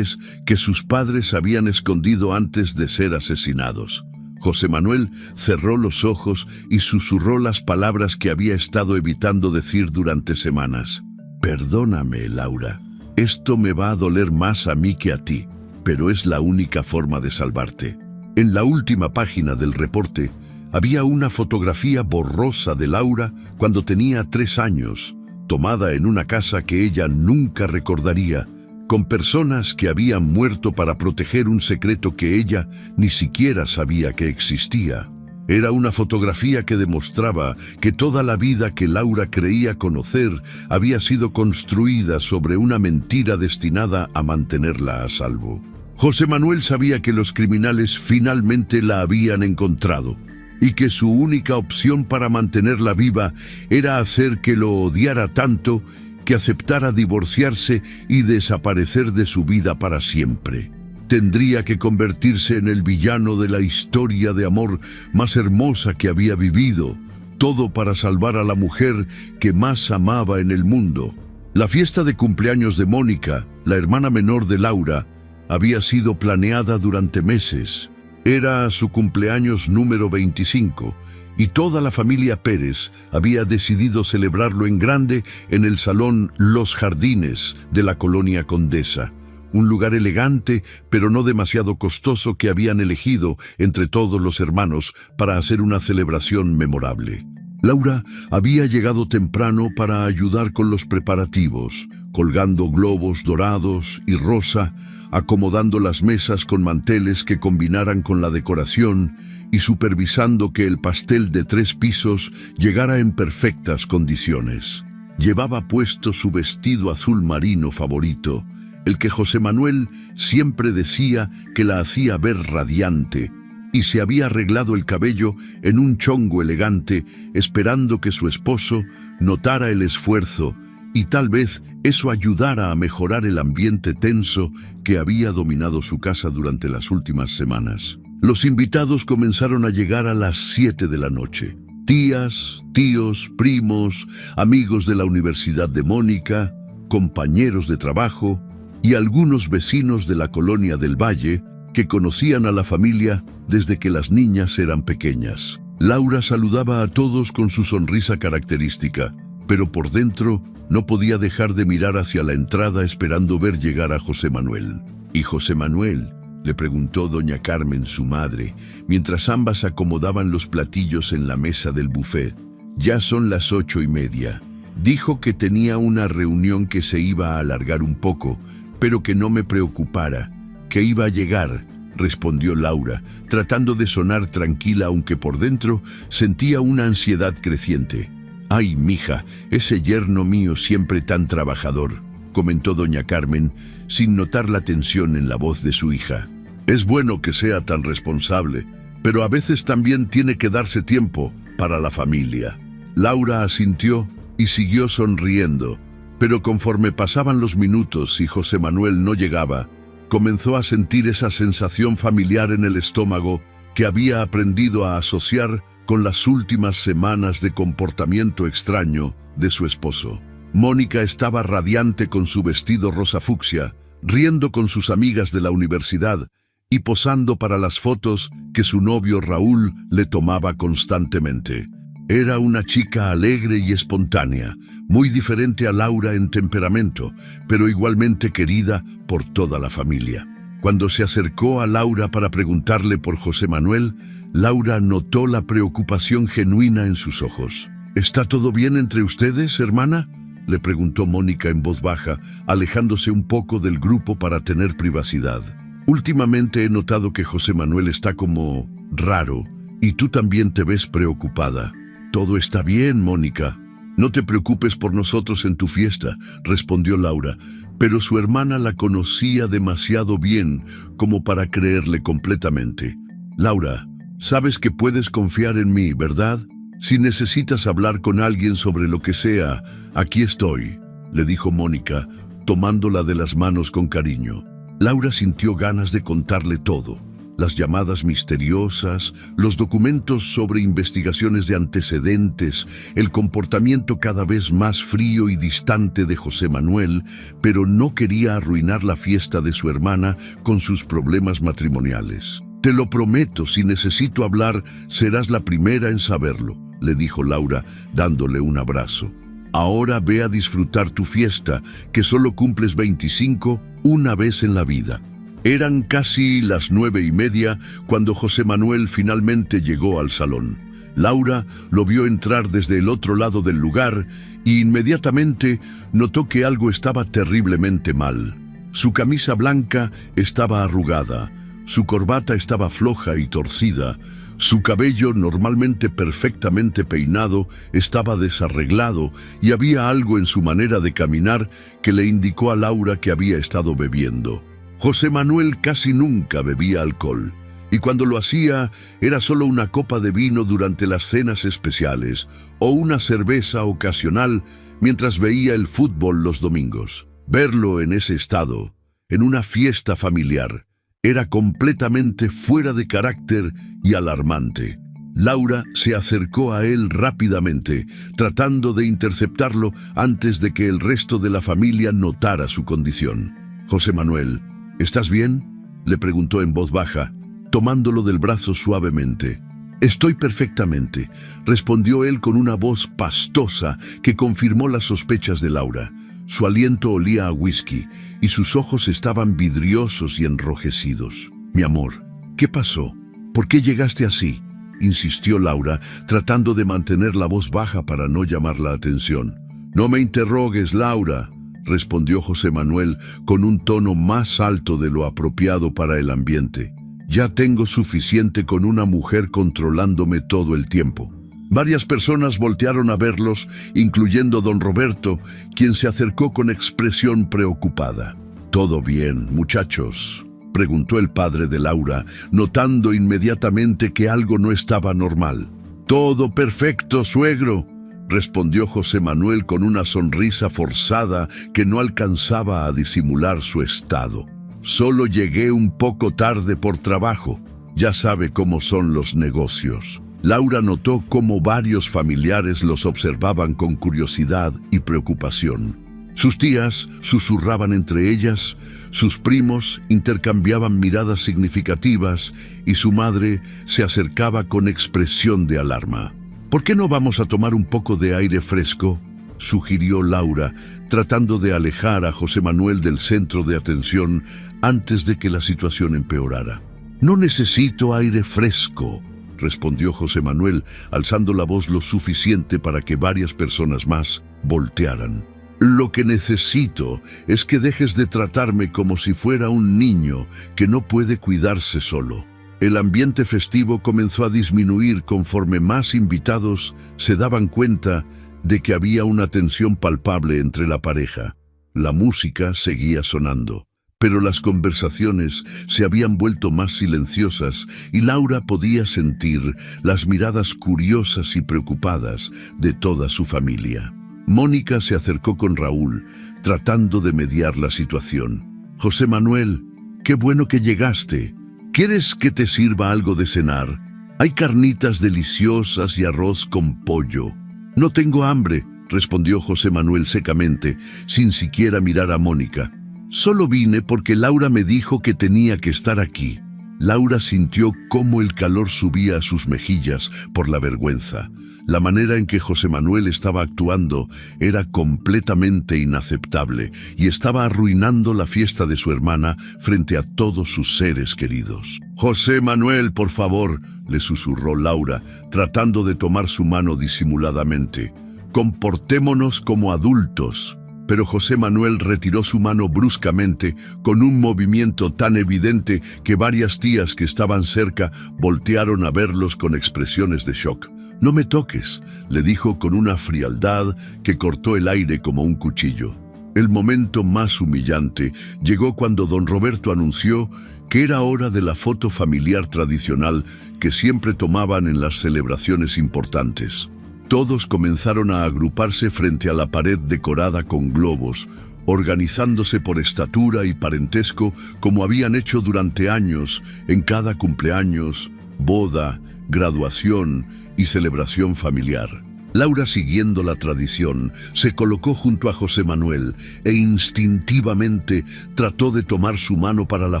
que sus padres habían escondido antes de ser asesinados. José Manuel cerró los ojos y susurró las palabras que había estado evitando decir durante semanas. «Perdóname, Laura. Esto me va a doler más a mí que a ti, pero es la única forma de salvarte». En la última página del reporte había una fotografía borrosa de Laura cuando tenía 3 años, tomada en una casa que ella nunca recordaría, con personas que habían muerto para proteger un secreto que ella ni siquiera sabía que existía. Era una fotografía que demostraba que toda la vida que Laura creía conocer había sido construida sobre una mentira destinada a mantenerla a salvo. José Manuel sabía que los criminales finalmente la habían encontrado y que su única opción para mantenerla viva era hacer que lo odiara tanto que aceptara divorciarse y desaparecer de su vida para siempre. Tendría que convertirse en el villano de la historia de amor más hermosa que había vivido, todo para salvar a la mujer que más amaba en el mundo. La fiesta de cumpleaños de Mónica, la hermana menor de Laura, había sido planeada durante meses. Era su cumpleaños número 25 y toda la familia Pérez había decidido celebrarlo en grande en el Salón Los Jardines de la Colonia Condesa. Un lugar elegante, pero no demasiado costoso, que habían elegido entre todos los hermanos para hacer una celebración memorable. Laura había llegado temprano para ayudar con los preparativos, colgando globos dorados y rosa, acomodando las mesas con manteles que combinaran con la decoración y supervisando que el pastel de 3 pisos llegara en perfectas condiciones. Llevaba puesto su vestido azul marino favorito, el que José Manuel siempre decía que la hacía ver radiante, y se había arreglado el cabello en un chongo elegante, esperando que su esposo notara el esfuerzo y tal vez eso ayudara a mejorar el ambiente tenso que había dominado su casa durante las últimas semanas. Los invitados comenzaron a llegar a las 7 de la noche. Tías, tíos, primos, amigos de la Universidad de Mónica, compañeros de trabajo y algunos vecinos de la Colonia del Valle que conocían a la familia desde que las niñas eran pequeñas. Laura saludaba a todos con su sonrisa característica, pero por dentro no podía dejar de mirar hacia la entrada esperando ver llegar a José Manuel. «¿Y José Manuel?», le preguntó doña Carmen, su madre, mientras ambas acomodaban los platillos en la mesa del buffet. «Ya son las 8:30. Dijo que tenía una reunión que se iba a alargar un poco, pero que no me preocupara, que iba a llegar, respondió Laura, tratando de sonar tranquila aunque por dentro sentía una ansiedad creciente. «Ay, mija, ese yerno mío siempre tan trabajador», comentó doña Carmen, sin notar la tensión en la voz de su hija. «Es bueno que sea tan responsable, pero a veces también tiene que darse tiempo para la familia». Laura asintió y siguió sonriendo, pero conforme pasaban los minutos y José Manuel no llegaba, comenzó a sentir esa sensación familiar en el estómago que había aprendido a asociar con las últimas semanas de comportamiento extraño de su esposo. Mónica estaba radiante con su vestido rosa fucsia, riendo con sus amigas de la universidad y posando para las fotos que su novio Raúl le tomaba constantemente. Era una chica alegre y espontánea, muy diferente a Laura en temperamento, pero igualmente querida por toda la familia. Cuando se acercó a Laura para preguntarle por José Manuel, Laura notó la preocupación genuina en sus ojos. «¿Está todo bien entre ustedes, hermana?», le preguntó Mónica en voz baja, alejándose un poco del grupo para tener privacidad. «Últimamente he notado que José Manuel está como raro, y tú también te ves preocupada». «Todo está bien, Mónica. No te preocupes por nosotros en tu fiesta», respondió Laura, pero su hermana la conocía demasiado bien como para creerle completamente. «Laura, sabes que puedes confiar en mí, ¿verdad? Si necesitas hablar con alguien sobre lo que sea, aquí estoy», le dijo Mónica, tomándola de las manos con cariño. Laura sintió ganas de contarle todo. Las llamadas misteriosas, los documentos sobre investigaciones de antecedentes, el comportamiento cada vez más frío y distante de José Manuel, pero no quería arruinar la fiesta de su hermana con sus problemas matrimoniales. «Te lo prometo, si necesito hablar, serás la primera en saberlo», le dijo Laura, dándole un abrazo. «Ahora ve a disfrutar tu fiesta, que solo cumples 25 una vez en la vida». Eran casi las 9:30 cuando José Manuel finalmente llegó al salón. Laura lo vio entrar desde el otro lado del lugar y inmediatamente notó que algo estaba terriblemente mal. Su camisa blanca estaba arrugada, su corbata estaba floja y torcida, su cabello, normalmente perfectamente peinado, estaba desarreglado y había algo en su manera de caminar que le indicó a Laura que había estado bebiendo. José Manuel casi nunca bebía alcohol, y cuando lo hacía era solo una copa de vino durante las cenas especiales o una cerveza ocasional mientras veía el fútbol los domingos. Verlo en ese estado, en una fiesta familiar, era completamente fuera de carácter y alarmante. Laura se acercó a él rápidamente, tratando de interceptarlo antes de que el resto de la familia notara su condición. «José Manuel, ¿estás bien?», le preguntó en voz baja, tomándolo del brazo suavemente. «Estoy perfectamente», respondió él con una voz pastosa que confirmó las sospechas de Laura. Su aliento olía a whisky y sus ojos estaban vidriosos y enrojecidos. «Mi amor, ¿qué pasó? ¿Por qué llegaste así?», insistió Laura, tratando de mantener la voz baja para no llamar la atención. «No me interrogues, Laura», respondió José Manuel con un tono más alto de lo apropiado para el ambiente. «Ya tengo suficiente con una mujer controlándome todo el tiempo». Varias personas voltearon a verlos, incluyendo don Roberto, quien se acercó con expresión preocupada. «¿Todo bien, muchachos?», preguntó el padre de Laura, notando inmediatamente que algo no estaba normal. «Todo perfecto, suegro», respondió José Manuel con una sonrisa forzada que no alcanzaba a disimular su estado. «Solo llegué un poco tarde por trabajo. Ya sabe cómo son los negocios». Laura notó cómo varios familiares los observaban con curiosidad y preocupación. Sus tías susurraban entre ellas, sus primos intercambiaban miradas significativas y su madre se acercaba con expresión de alarma. «¿Por qué no vamos a tomar un poco de aire fresco?», sugirió Laura, tratando de alejar a José Manuel del centro de atención antes de que la situación empeorara. «No necesito aire fresco», respondió José Manuel, alzando la voz lo suficiente para que varias personas más voltearan. Lo que necesito es que dejes de tratarme como si fuera un niño que no puede cuidarse solo. El ambiente festivo comenzó a disminuir conforme más invitados se daban cuenta de que había una tensión palpable entre la pareja. La música seguía sonando, pero las conversaciones se habían vuelto más silenciosas y Laura podía sentir las miradas curiosas y preocupadas de toda su familia. Mónica se acercó con Raúl, tratando de mediar la situación. «José Manuel, qué bueno que llegaste. ¿Quieres que te sirva algo de cenar? Hay carnitas deliciosas y arroz con pollo». «No tengo hambre», respondió José Manuel secamente, sin siquiera mirar a Mónica. «Solo vine porque Laura me dijo que tenía que estar aquí». Laura sintió cómo el calor subía a sus mejillas por la vergüenza. La manera en que José Manuel estaba actuando era completamente inaceptable y estaba arruinando la fiesta de su hermana frente a todos sus seres queridos. «José Manuel, por favor», le susurró Laura, tratando de tomar su mano disimuladamente. «Comportémonos como adultos». Pero José Manuel retiró su mano bruscamente, con un movimiento tan evidente que varias tías que estaban cerca voltearon a verlos con expresiones de shock. «No me toques», le dijo con una frialdad que cortó el aire como un cuchillo. El momento más humillante llegó cuando don Roberto anunció que era hora de la foto familiar tradicional que siempre tomaban en las celebraciones importantes. Todos comenzaron a agruparse frente a la pared decorada con globos, organizándose por estatura y parentesco como habían hecho durante años en cada cumpleaños, boda, graduación y celebración familiar. Laura, siguiendo la tradición, se colocó junto a José Manuel e instintivamente trató de tomar su mano para la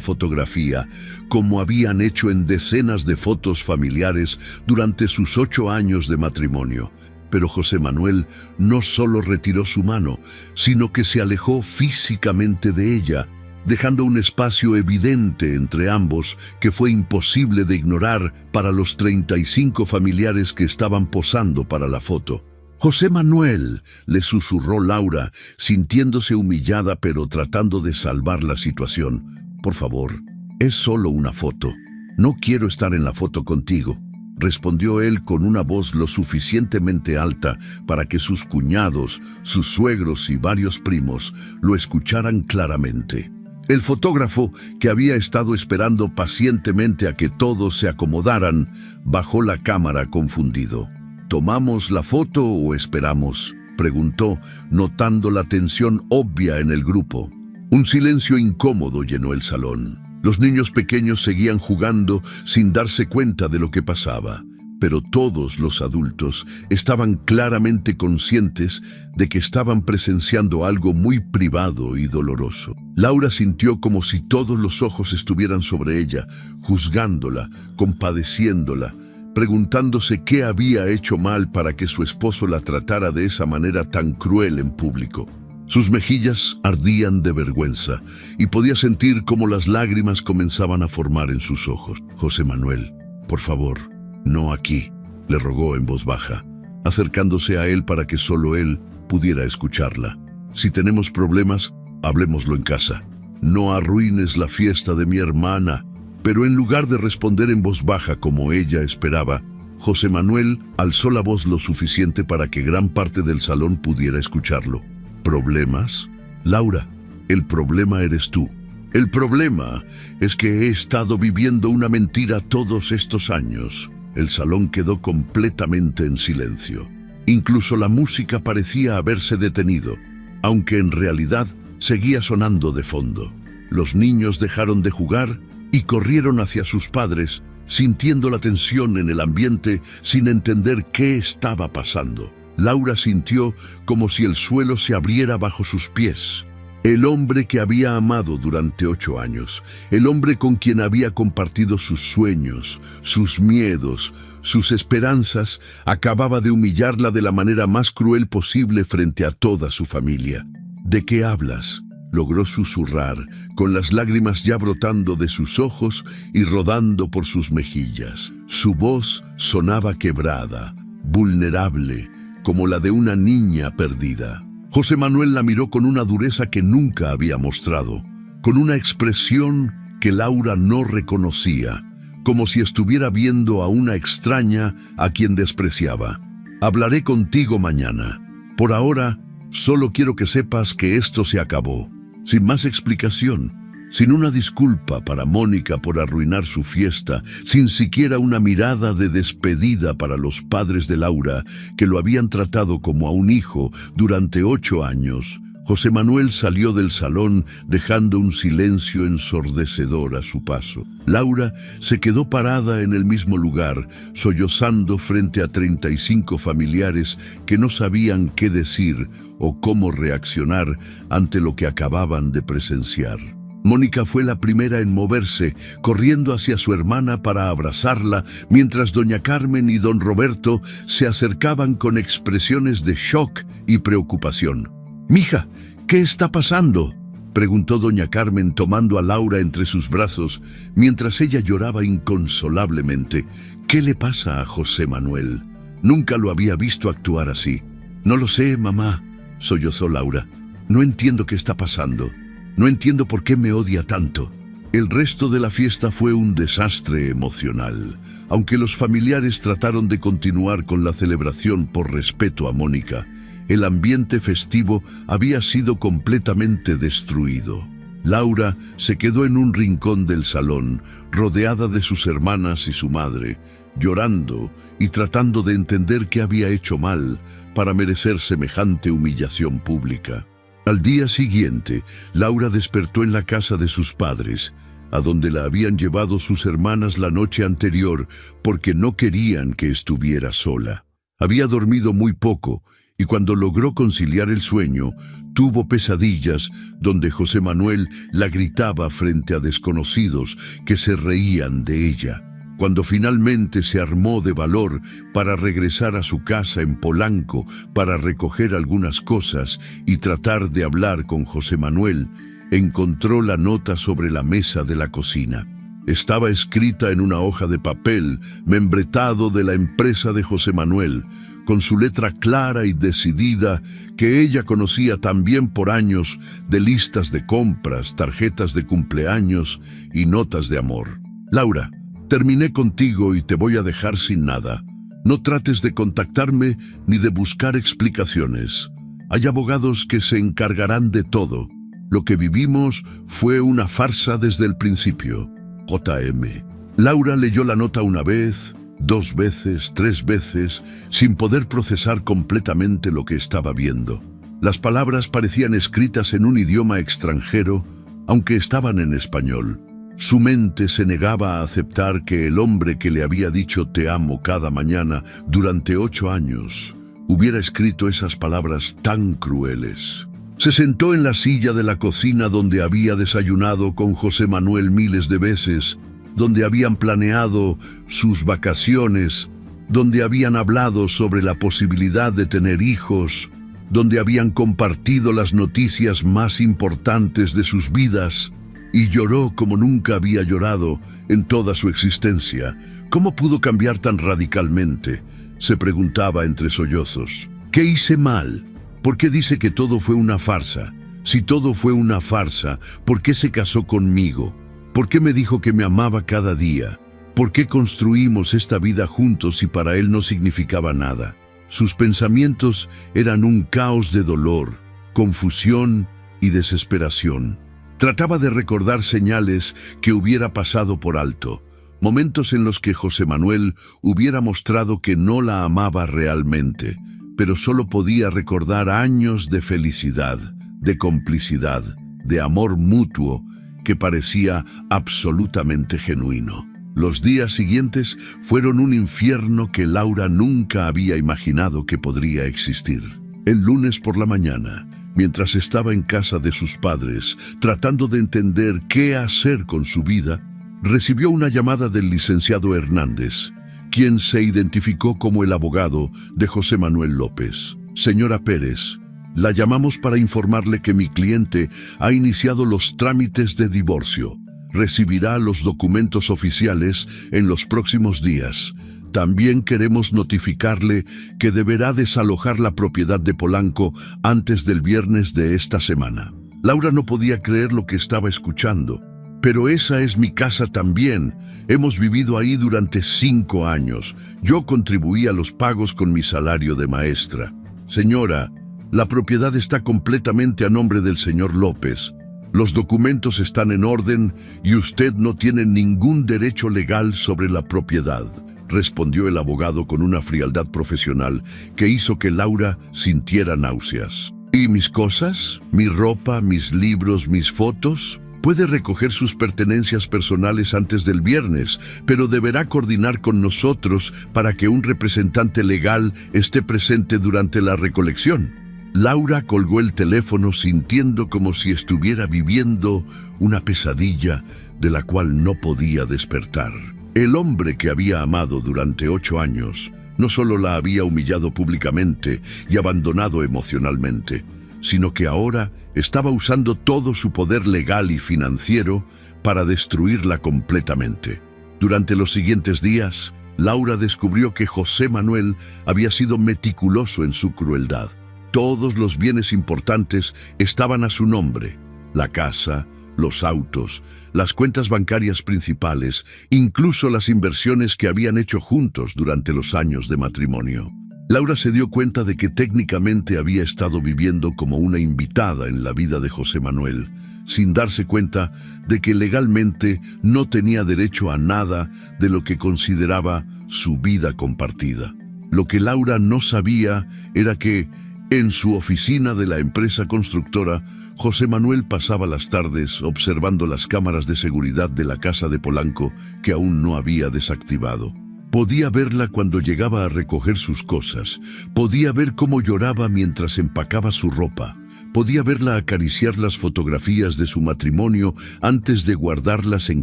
fotografía, como habían hecho en decenas de fotos familiares durante sus 8 años de matrimonio. Pero José Manuel no solo retiró su mano, sino que se alejó físicamente de ella, dejando un espacio evidente entre ambos que fue imposible de ignorar para los 35 familiares que estaban posando para la foto. «José Manuel», le susurró Laura, sintiéndose humillada pero tratando de salvar la situación. «Por favor, es solo una foto. No quiero estar en la foto contigo», respondió él con una voz lo suficientemente alta para que sus cuñados, sus suegros y varios primos lo escucharan claramente. El fotógrafo, que había estado esperando pacientemente a que todos se acomodaran, bajó la cámara confundido. «¿Tomamos la foto o esperamos?», preguntó, notando la tensión obvia en el grupo. Un silencio incómodo llenó el salón. Los niños pequeños seguían jugando sin darse cuenta de lo que pasaba, pero todos los adultos estaban claramente conscientes de que estaban presenciando algo muy privado y doloroso. Laura sintió como si todos los ojos estuvieran sobre ella, juzgándola, compadeciéndola, preguntándose qué había hecho mal para que su esposo la tratara de esa manera tan cruel en público. Sus mejillas ardían de vergüenza y podía sentir cómo las lágrimas comenzaban a formar en sus ojos. «José Manuel, por favor, no aquí», le rogó en voz baja, acercándose a él para que solo él pudiera escucharla. «Si tenemos problemas, hablémoslo en casa. No arruines la fiesta de mi hermana». Pero en lugar de responder en voz baja como ella esperaba, José Manuel alzó la voz lo suficiente para que gran parte del salón pudiera escucharlo. «¿Problemas? Laura, el problema eres tú. El problema es que he estado viviendo una mentira todos estos años». El salón quedó completamente en silencio. Incluso la música parecía haberse detenido, aunque en realidad seguía sonando de fondo. Los niños dejaron de jugar y corrieron hacia sus padres, sintiendo la tensión en el ambiente sin entender qué estaba pasando. Laura sintió como si el suelo se abriera bajo sus pies. El hombre que había amado durante 8 años, el hombre con quien había compartido sus sueños, sus miedos, sus esperanzas, acababa de humillarla de la manera más cruel posible frente a toda su familia. «¿De qué hablas?», logró susurrar, con las lágrimas ya brotando de sus ojos y rodando por sus mejillas. Su voz sonaba quebrada, vulnerable, como la de una niña perdida. José Manuel la miró con una dureza que nunca había mostrado, con una expresión que Laura no reconocía, como si estuviera viendo a una extraña a quien despreciaba. Hablaré contigo mañana. Por ahora, solo quiero que sepas que esto se acabó. Sin más explicación, sin una disculpa para Mónica por arruinar su fiesta, sin siquiera una mirada de despedida para los padres de Laura, que lo habían tratado como a un hijo durante 8 años, José Manuel salió del salón dejando un silencio ensordecedor a su paso. Laura se quedó parada en el mismo lugar, sollozando frente a 35 familiares que no sabían qué decir o cómo reaccionar ante lo que acababan de presenciar. Mónica fue la primera en moverse, corriendo hacia su hermana para abrazarla, mientras doña Carmen y don Roberto se acercaban con expresiones de shock y preocupación. «Mija, ¿qué está pasando?», preguntó doña Carmen tomando a Laura entre sus brazos, mientras ella lloraba inconsolablemente. «¿Qué le pasa a José Manuel? Nunca lo había visto actuar así». «No lo sé, mamá», sollozó Laura. «No entiendo qué está pasando. No entiendo por qué me odia tanto». El resto de la fiesta fue un desastre emocional. Aunque los familiares trataron de continuar con la celebración por respeto a Mónica, el ambiente festivo había sido completamente destruido. Laura se quedó en un rincón del salón, rodeada de sus hermanas y su madre, llorando y tratando de entender qué había hecho mal para merecer semejante humillación pública. Al día siguiente, Laura despertó en la casa de sus padres, a donde la habían llevado sus hermanas la noche anterior porque no querían que estuviera sola. Había dormido muy poco y cuando logró conciliar el sueño, tuvo pesadillas donde José Manuel la gritaba frente a desconocidos que se reían de ella. Cuando finalmente se armó de valor para regresar a su casa en Polanco para recoger algunas cosas y tratar de hablar con José Manuel, encontró la nota sobre la mesa de la cocina. Estaba escrita en una hoja de papel, membretado de la empresa de José Manuel, con su letra clara y decidida que ella conocía también por años de listas de compras, tarjetas de cumpleaños y notas de amor. «Laura, terminé contigo y te voy a dejar sin nada. No trates de contactarme ni de buscar explicaciones. Hay abogados que se encargarán de todo. Lo que vivimos fue una farsa desde el principio. J.M.» Laura leyó la nota una vez, 2 veces, 3 veces, sin poder procesar completamente lo que estaba viendo. Las palabras parecían escritas en un idioma extranjero, aunque estaban en español. Su mente se negaba a aceptar que el hombre que le había dicho «te amo» cada mañana durante 8 años hubiera escrito esas palabras tan crueles. Se sentó en la silla de la cocina donde había desayunado con José Manuel miles de veces, donde habían planeado sus vacaciones, donde habían hablado sobre la posibilidad de tener hijos, donde habían compartido las noticias más importantes de sus vidas, y lloró como nunca había llorado en toda su existencia. ¿Cómo pudo cambiar tan radicalmente?, se preguntaba entre sollozos. ¿Qué hice mal? ¿Por qué dice que todo fue una farsa? Si todo fue una farsa, ¿por qué se casó conmigo? ¿Por qué me dijo que me amaba cada día? ¿Por qué construimos esta vida juntos si para él no significaba nada? Sus pensamientos eran un caos de dolor, confusión y desesperación. Trataba de recordar señales que hubiera pasado por alto, momentos en los que José Manuel hubiera mostrado que no la amaba realmente, pero solo podía recordar años de felicidad, de complicidad, de amor mutuo que parecía absolutamente genuino. Los días siguientes fueron un infierno que Laura nunca había imaginado que podría existir. El lunes por la mañana, mientras estaba en casa de sus padres, tratando de entender qué hacer con su vida, recibió una llamada del licenciado Hernández, quien se identificó como el abogado de José Manuel López. «Señora Pérez, la llamamos para informarle que mi cliente ha iniciado los trámites de divorcio. Recibirá los documentos oficiales en los próximos días. También queremos notificarle que deberá desalojar la propiedad de Polanco antes del viernes de esta semana. Laura no podía creer lo que estaba escuchando. Pero esa es mi casa también. Hemos vivido ahí durante 5 años. Yo contribuí a los pagos con mi salario de maestra. Señora, la propiedad está completamente a nombre del señor López. Los documentos están en orden y usted no tiene ningún derecho legal sobre la propiedad, respondió el abogado con una frialdad profesional que hizo que Laura sintiera náuseas. ¿Y mis cosas? ¿Mi ropa, mis libros, mis fotos? Puede recoger sus pertenencias personales antes del viernes, pero deberá coordinar con nosotros para que un representante legal esté presente durante la recolección. Laura colgó el teléfono sintiendo como si estuviera viviendo una pesadilla de la cual no podía despertar. El hombre que había amado durante 8 años no solo la había humillado públicamente y abandonado emocionalmente, sino que ahora estaba usando todo su poder legal y financiero para destruirla completamente. Durante los siguientes días, Laura descubrió que José Manuel había sido meticuloso en su crueldad. Todos los bienes importantes estaban a su nombre: la casa, los autos, las cuentas bancarias principales, incluso las inversiones que habían hecho juntos durante los años de matrimonio. Laura se dio cuenta de que técnicamente había estado viviendo como una invitada en la vida de José Manuel, sin darse cuenta de que legalmente no tenía derecho a nada de lo que consideraba su vida compartida. Lo que Laura no sabía era que, en su oficina de la empresa constructora, José Manuel pasaba las tardes observando las cámaras de seguridad de la casa de Polanco que aún no había desactivado. Podía verla cuando llegaba a recoger sus cosas, podía ver cómo lloraba mientras empacaba su ropa, podía verla acariciar las fotografías de su matrimonio antes de guardarlas en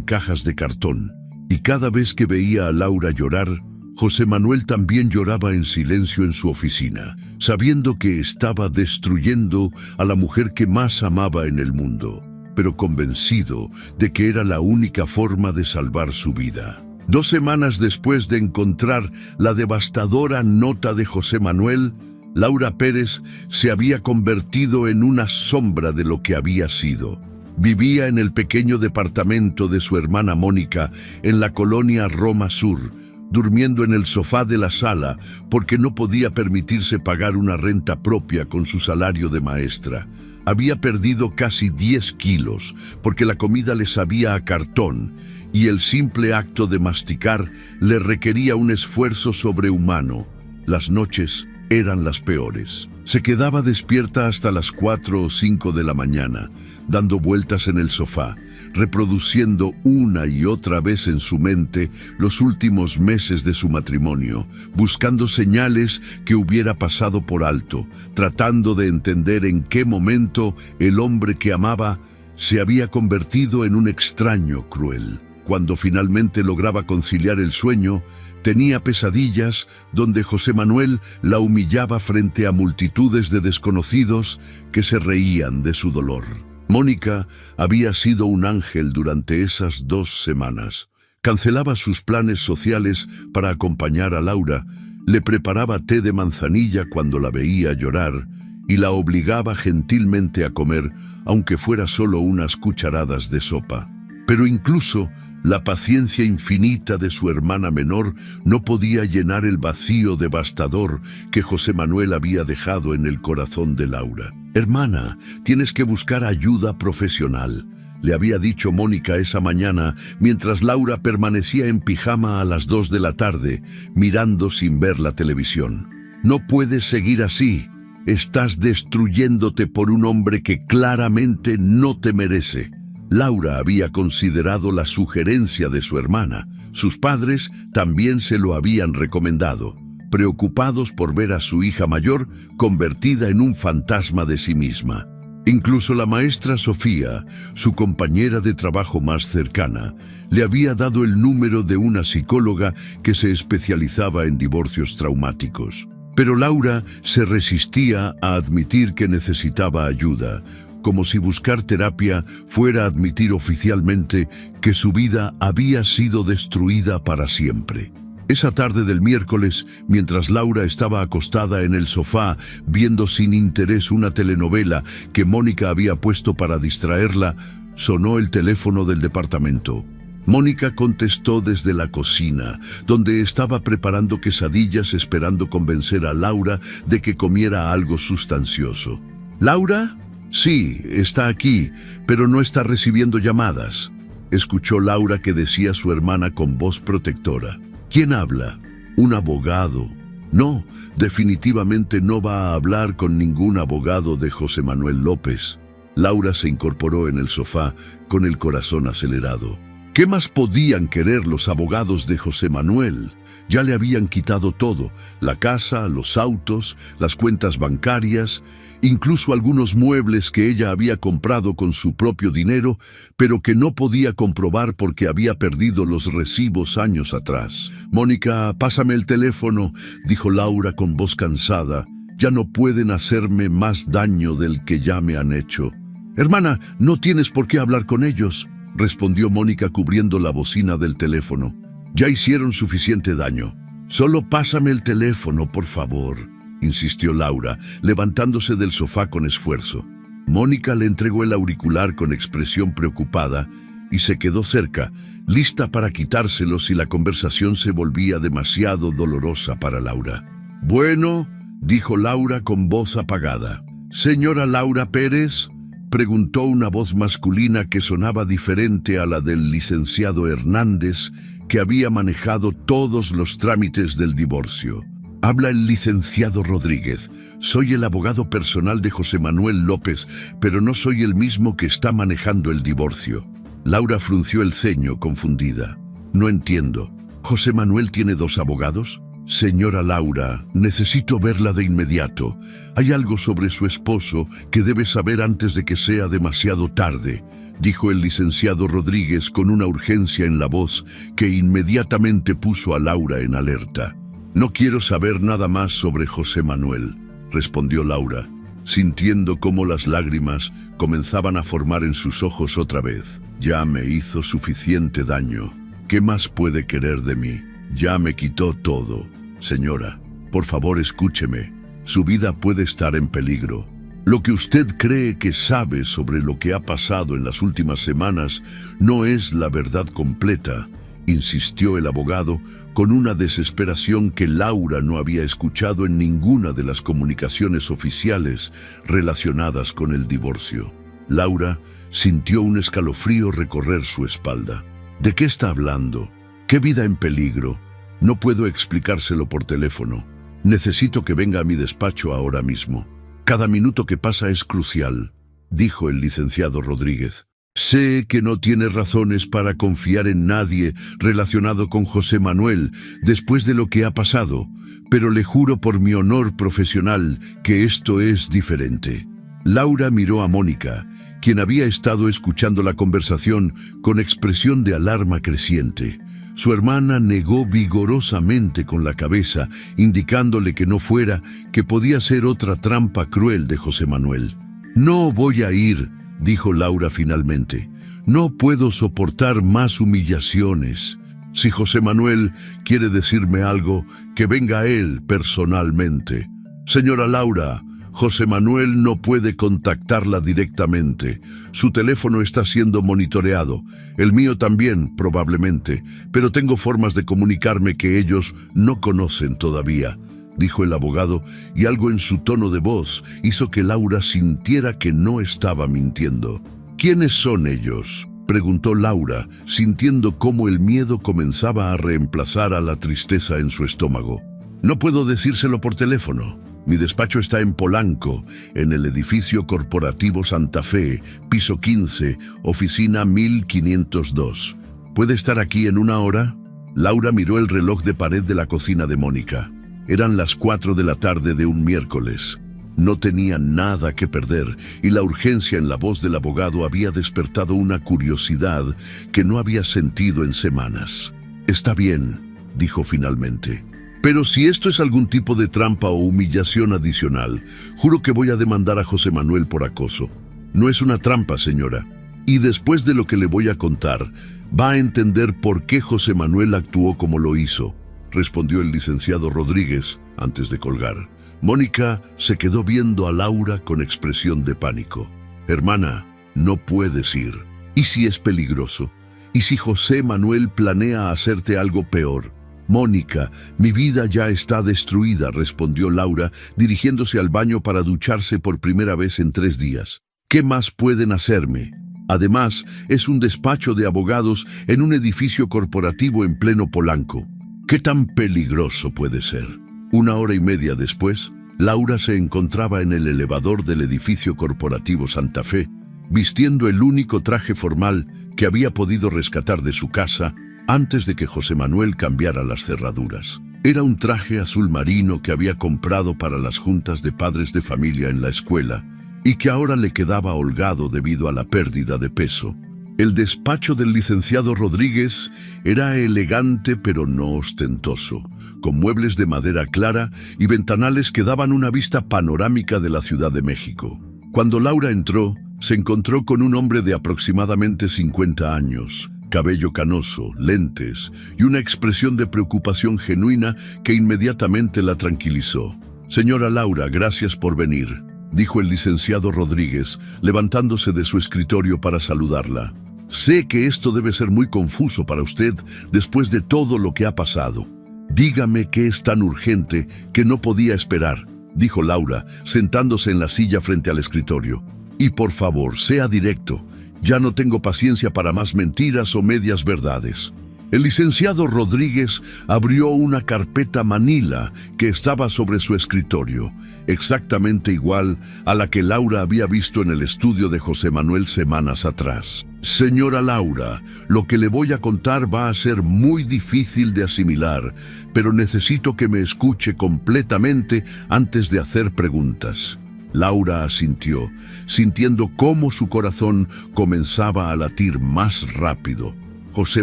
cajas de cartón. Y cada vez que veía a Laura llorar, José Manuel también lloraba en silencio en su oficina, sabiendo que estaba destruyendo a la mujer que más amaba en el mundo, pero convencido de que era la única forma de salvar su vida. 2 semanas después de encontrar la devastadora nota de José Manuel, Laura Pérez se había convertido en una sombra de lo que había sido. Vivía en el pequeño departamento de su hermana Mónica en la colonia Roma Sur, durmiendo en el sofá de la sala porque no podía permitirse pagar una renta propia con su salario de maestra. Había perdido casi 10 kilos porque la comida le sabía a cartón y el simple acto de masticar le requería un esfuerzo sobrehumano. Las noches eran las peores. Se quedaba despierta hasta las 4 o 5 de la mañana, dando vueltas en el sofá, reproduciendo una y otra vez en su mente los últimos meses de su matrimonio, buscando señales que hubiera pasado por alto, tratando de entender en qué momento el hombre que amaba se había convertido en un extraño cruel. Cuando finalmente lograba conciliar el sueño, tenía pesadillas donde José Manuel la humillaba frente a multitudes de desconocidos que se reían de su dolor. Mónica había sido un ángel durante esas 2 semanas. Cancelaba sus planes sociales para acompañar a Laura, le preparaba té de manzanilla cuando la veía llorar y la obligaba gentilmente a comer, aunque fuera solo unas cucharadas de sopa. Pero incluso la paciencia infinita de su hermana menor no podía llenar el vacío devastador que José Manuel había dejado en el corazón de Laura. «Hermana, tienes que buscar ayuda profesional», le había dicho Mónica esa mañana mientras Laura permanecía en pijama a las 2 de la tarde, mirando sin ver la televisión. «No puedes seguir así. Estás destruyéndote por un hombre que claramente no te merece». Laura había considerado la sugerencia de su hermana. Sus padres también se lo habían recomendado, preocupados por ver a su hija mayor convertida en un fantasma de sí misma. Incluso la maestra Sofía, su compañera de trabajo más cercana, le había dado el número de una psicóloga que se especializaba en divorcios traumáticos. Pero Laura se resistía a admitir que necesitaba ayuda, como si buscar terapia fuera admitir oficialmente que su vida había sido destruida para siempre. Esa tarde del miércoles, mientras Laura estaba acostada en el sofá viendo sin interés una telenovela que Mónica había puesto para distraerla, sonó el teléfono del departamento. Mónica contestó desde la cocina, donde estaba preparando quesadillas esperando convencer a Laura de que comiera algo sustancioso. ¿Laura? Sí, está aquí, pero no está recibiendo llamadas. Escuchó Laura que decía su hermana con voz protectora. ¿Quién habla? ¿Un abogado? No, definitivamente no va a hablar con ningún abogado de José Manuel López. Laura se incorporó en el sofá con el corazón acelerado. ¿Qué más podían querer los abogados de José Manuel? Ya le habían quitado todo, la casa, los autos, las cuentas bancarias, incluso algunos muebles que ella había comprado con su propio dinero, pero que no podía comprobar porque había perdido los recibos años atrás. «Mónica, pásame el teléfono», dijo Laura con voz cansada. «Ya no pueden hacerme más daño del que ya me han hecho». «Hermana, no tienes por qué hablar con ellos», respondió Mónica cubriendo la bocina del teléfono. «Ya hicieron suficiente daño. Solo pásame el teléfono, por favor», insistió Laura, levantándose del sofá con esfuerzo. Mónica le entregó el auricular con expresión preocupada y se quedó cerca, lista para quitárselo si la conversación se volvía demasiado dolorosa para Laura. «Bueno», dijo Laura con voz apagada. «¿Señora Laura Pérez?», preguntó una voz masculina que sonaba diferente a la del licenciado Hernández, que había manejado todos los trámites del divorcio. «Habla el licenciado Rodríguez. Soy el abogado personal de José Manuel López, pero no soy el mismo que está manejando el divorcio». Laura frunció el ceño, confundida. «No entiendo. ¿José Manuel tiene dos abogados?» «Señora Laura, necesito verla de inmediato. Hay algo sobre su esposo que debe saber antes de que sea demasiado tarde», dijo el licenciado Rodríguez con una urgencia en la voz que inmediatamente puso a Laura en alerta. «No quiero saber nada más sobre José Manuel», respondió Laura, sintiendo cómo las lágrimas comenzaban a formar en sus ojos otra vez. «Ya me hizo suficiente daño. ¿Qué más puede querer de mí? Ya me quitó todo. Señora, por favor escúcheme. Su vida puede estar en peligro. Lo que usted cree que sabe sobre lo que ha pasado en las últimas semanas no es la verdad completa», insistió el abogado con una desesperación que Laura no había escuchado en ninguna de las comunicaciones oficiales relacionadas con el divorcio. Laura sintió un escalofrío recorrer su espalda. «¿De qué está hablando? ¿Qué vida en peligro? No puedo explicárselo por teléfono. Necesito que venga a mi despacho ahora mismo. Cada minuto que pasa es crucial», dijo el licenciado Rodríguez. «Sé que no tiene razones para confiar en nadie relacionado con José Manuel después de lo que ha pasado, pero le juro por mi honor profesional que esto es diferente». Laura miró a Mónica, quien había estado escuchando la conversación con expresión de alarma creciente. Su hermana negó vigorosamente con la cabeza, indicándole que no fuera, que podía ser otra trampa cruel de José Manuel. «No voy a ir», dijo Laura finalmente. «No puedo soportar más humillaciones. Si José Manuel quiere decirme algo, que venga él personalmente». «Señora Laura, José Manuel no puede contactarla directamente. Su teléfono está siendo monitoreado. El mío también, probablemente, pero tengo formas de comunicarme que ellos no conocen todavía», dijo el abogado, y algo en su tono de voz hizo que Laura sintiera que no estaba mintiendo. «¿Quiénes son ellos?», preguntó Laura, sintiendo cómo el miedo comenzaba a reemplazar a la tristeza en su estómago. «No puedo decírselo por teléfono. Mi despacho está en Polanco, en el edificio corporativo Santa Fe, piso 15, oficina 1502. ¿Puede estar aquí en una hora?» Laura miró el reloj de pared de la cocina de Mónica. Eran las 4 de la tarde de un miércoles. No tenía nada que perder y la urgencia en la voz del abogado había despertado una curiosidad que no había sentido en semanas. «Está bien», dijo finalmente. «Pero si esto es algún tipo de trampa o humillación adicional, juro que voy a demandar a José Manuel por acoso». «No es una trampa, señora. Y después de lo que le voy a contar, va a entender por qué José Manuel actuó como lo hizo. respondió el licenciado Rodríguez antes de colgar. Mónica se quedó viendo a Laura con expresión de pánico. Hermana, no puedes ir. ¿Y si es peligroso? ¿Y si José Manuel planea hacerte algo peor? Mónica, mi vida ya está destruida, respondió Laura, dirigiéndose al baño para ducharse por primera vez en 3 días. ¿Qué más pueden hacerme? Además, es un despacho de abogados en un edificio corporativo en pleno Polanco. ¿Qué tan peligroso puede ser? 1 hora y media después, Laura se encontraba en el elevador del edificio corporativo Santa Fe, vistiendo el único traje formal que había podido rescatar de su casa antes de que José Manuel cambiara las cerraduras. Era un traje azul marino que había comprado para las juntas de padres de familia en la escuela y que ahora le quedaba holgado debido a la pérdida de peso. El despacho del licenciado Rodríguez era elegante pero no ostentoso, con muebles de madera clara y ventanales que daban una vista panorámica de la Ciudad de México. Cuando Laura entró, se encontró con un hombre de aproximadamente 50 años, cabello canoso, lentes y una expresión de preocupación genuina que inmediatamente la tranquilizó. Señora Laura, gracias por venir, dijo el licenciado Rodríguez, levantándose de su escritorio para saludarla. Sé que esto debe ser muy confuso para usted después de todo lo que ha pasado. Dígame qué es tan urgente que no podía esperar, dijo Laura, sentándose en la silla frente al escritorio. Y por favor, sea directo. Ya no tengo paciencia para más mentiras o medias verdades. El licenciado Rodríguez abrió una carpeta manila que estaba sobre su escritorio, exactamente igual a la que Laura había visto en el estudio de José Manuel semanas atrás. Señora Laura, lo que le voy a contar va a ser muy difícil de asimilar, pero necesito que me escuche completamente antes de hacer preguntas. Laura asintió, sintiendo cómo su corazón comenzaba a latir más rápido. José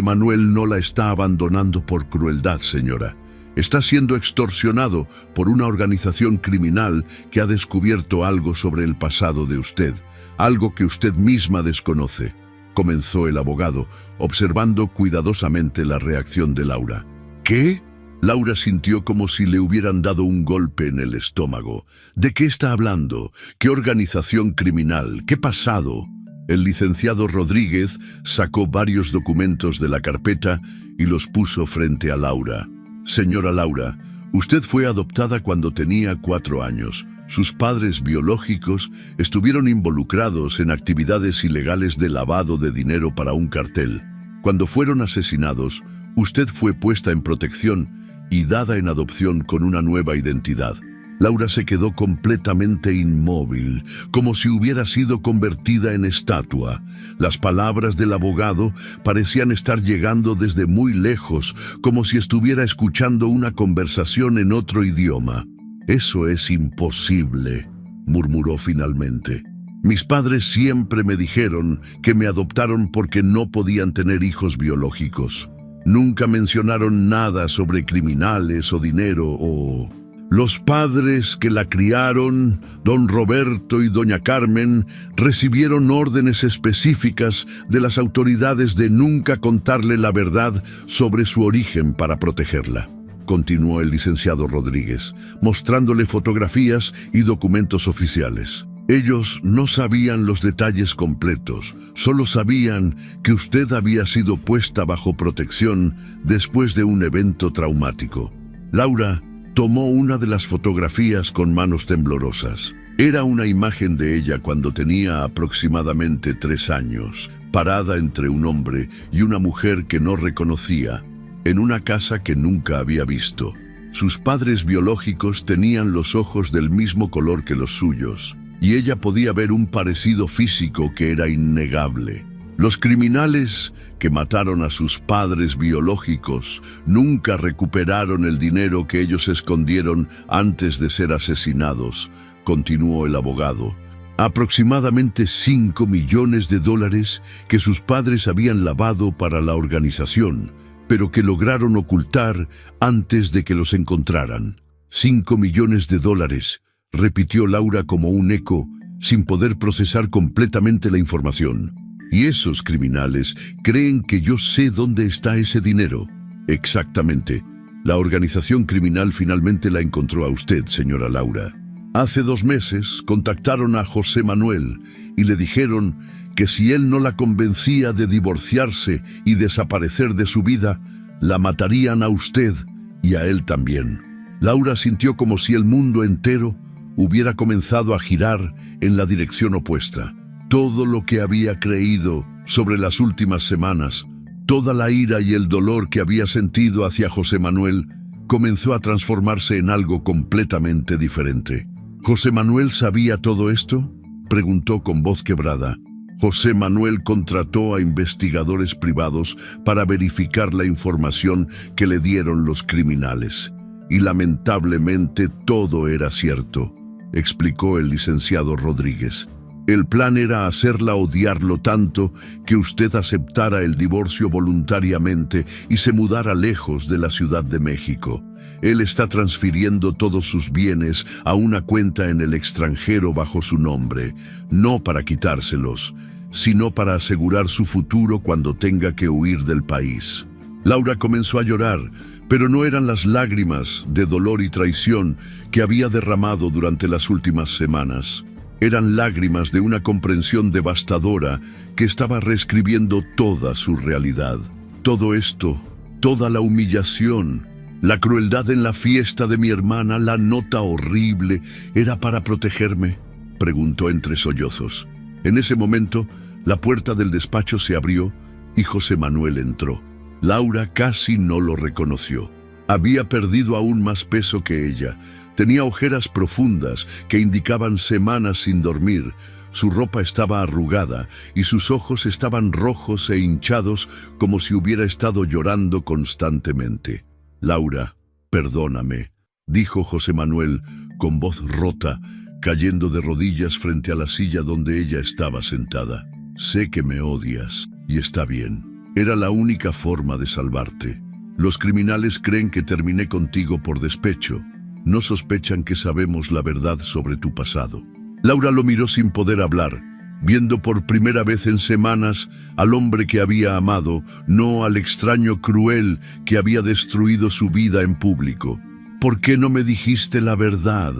Manuel no la está abandonando por crueldad, señora. Está siendo extorsionado por una organización criminal que ha descubierto algo sobre el pasado de usted, algo que usted misma desconoce, comenzó el abogado, observando cuidadosamente la reacción de Laura. ¿Qué? Laura sintió como si le hubieran dado un golpe en el estómago. ¿De qué está hablando? ¿Qué organización criminal? ¿Qué pasado? El licenciado Rodríguez sacó varios documentos de la carpeta y los puso frente a Laura. Señora Laura, usted fue adoptada cuando tenía 4 años. Sus padres biológicos estuvieron involucrados en actividades ilegales de lavado de dinero para un cartel. Cuando fueron asesinados, usted fue puesta en protección y dada en adopción con una nueva identidad. Laura se quedó completamente inmóvil, como si hubiera sido convertida en estatua. Las palabras del abogado parecían estar llegando desde muy lejos, como si estuviera escuchando una conversación en otro idioma. «Eso es imposible», murmuró finalmente. «Mis padres siempre me dijeron que me adoptaron porque no podían tener hijos biológicos. Nunca mencionaron nada sobre criminales o dinero o...» Los padres que la criaron, don Roberto y doña Carmen, recibieron órdenes específicas de las autoridades de nunca contarle la verdad sobre su origen para protegerla, continuó el licenciado Rodríguez, mostrándole fotografías y documentos oficiales. Ellos no sabían los detalles completos, solo sabían que usted había sido puesta bajo protección después de un evento traumático. Laura tomó una de las fotografías con manos temblorosas. Era una imagen de ella cuando tenía aproximadamente 3 años, parada entre un hombre y una mujer que no reconocía, en una casa que nunca había visto. Sus padres biológicos tenían los ojos del mismo color que los suyos, y ella podía ver un parecido físico que era innegable. Los criminales que mataron a sus padres biológicos nunca recuperaron el dinero que ellos escondieron antes de ser asesinados, continuó el abogado. Aproximadamente 5 millones de dólares que sus padres habían lavado para la organización, pero que lograron ocultar antes de que los encontraran. 5 millones de dólares, repitió Laura como un eco, sin poder procesar completamente la información. Y esos criminales creen que yo sé dónde está ese dinero. Exactamente. La organización criminal finalmente la encontró a usted, señora Laura. Hace 2 meses contactaron a José Manuel y le dijeron que si él no la convencía de divorciarse y desaparecer de su vida, la matarían a usted y a él también. Laura sintió como si el mundo entero hubiera comenzado a girar en la dirección opuesta. Todo lo que había creído sobre las últimas semanas, toda la ira y el dolor que había sentido hacia José Manuel, comenzó a transformarse en algo completamente diferente. ¿José Manuel sabía todo esto?, preguntó con voz quebrada. José Manuel contrató a investigadores privados para verificar la información que le dieron los criminales. Y lamentablemente todo era cierto, explicó el licenciado Rodríguez. El plan era hacerla odiarlo tanto que usted aceptara el divorcio voluntariamente y se mudara lejos de la Ciudad de México. Él está transfiriendo todos sus bienes a una cuenta en el extranjero bajo su nombre, no para quitárselos, sino para asegurar su futuro cuando tenga que huir del país. Laura comenzó a llorar, pero no eran las lágrimas de dolor y traición que había derramado durante las últimas semanas. Eran lágrimas de una comprensión devastadora que estaba reescribiendo toda su realidad. Todo esto, toda la humillación, la crueldad en la fiesta de mi hermana, la nota horrible, ¿era para protegerme?, preguntó entre sollozos. En ese momento, la puerta del despacho se abrió y José Manuel entró. Laura casi no lo reconoció. Había perdido aún más peso que ella. Tenía ojeras profundas que indicaban semanas sin dormir. Su ropa estaba arrugada y sus ojos estaban rojos e hinchados como si hubiera estado llorando constantemente. Laura, perdóname, dijo José Manuel con voz rota, cayendo de rodillas frente a la silla donde ella estaba sentada. Sé que me odias, y está bien. Era la única forma de salvarte. Los criminales creen que terminé contigo por despecho. No sospechan que sabemos la verdad sobre tu pasado. Laura lo miró sin poder hablar, viendo por primera vez en semanas al hombre que había amado, no al extraño cruel que había destruido su vida en público. ¿Por qué no me dijiste la verdad?,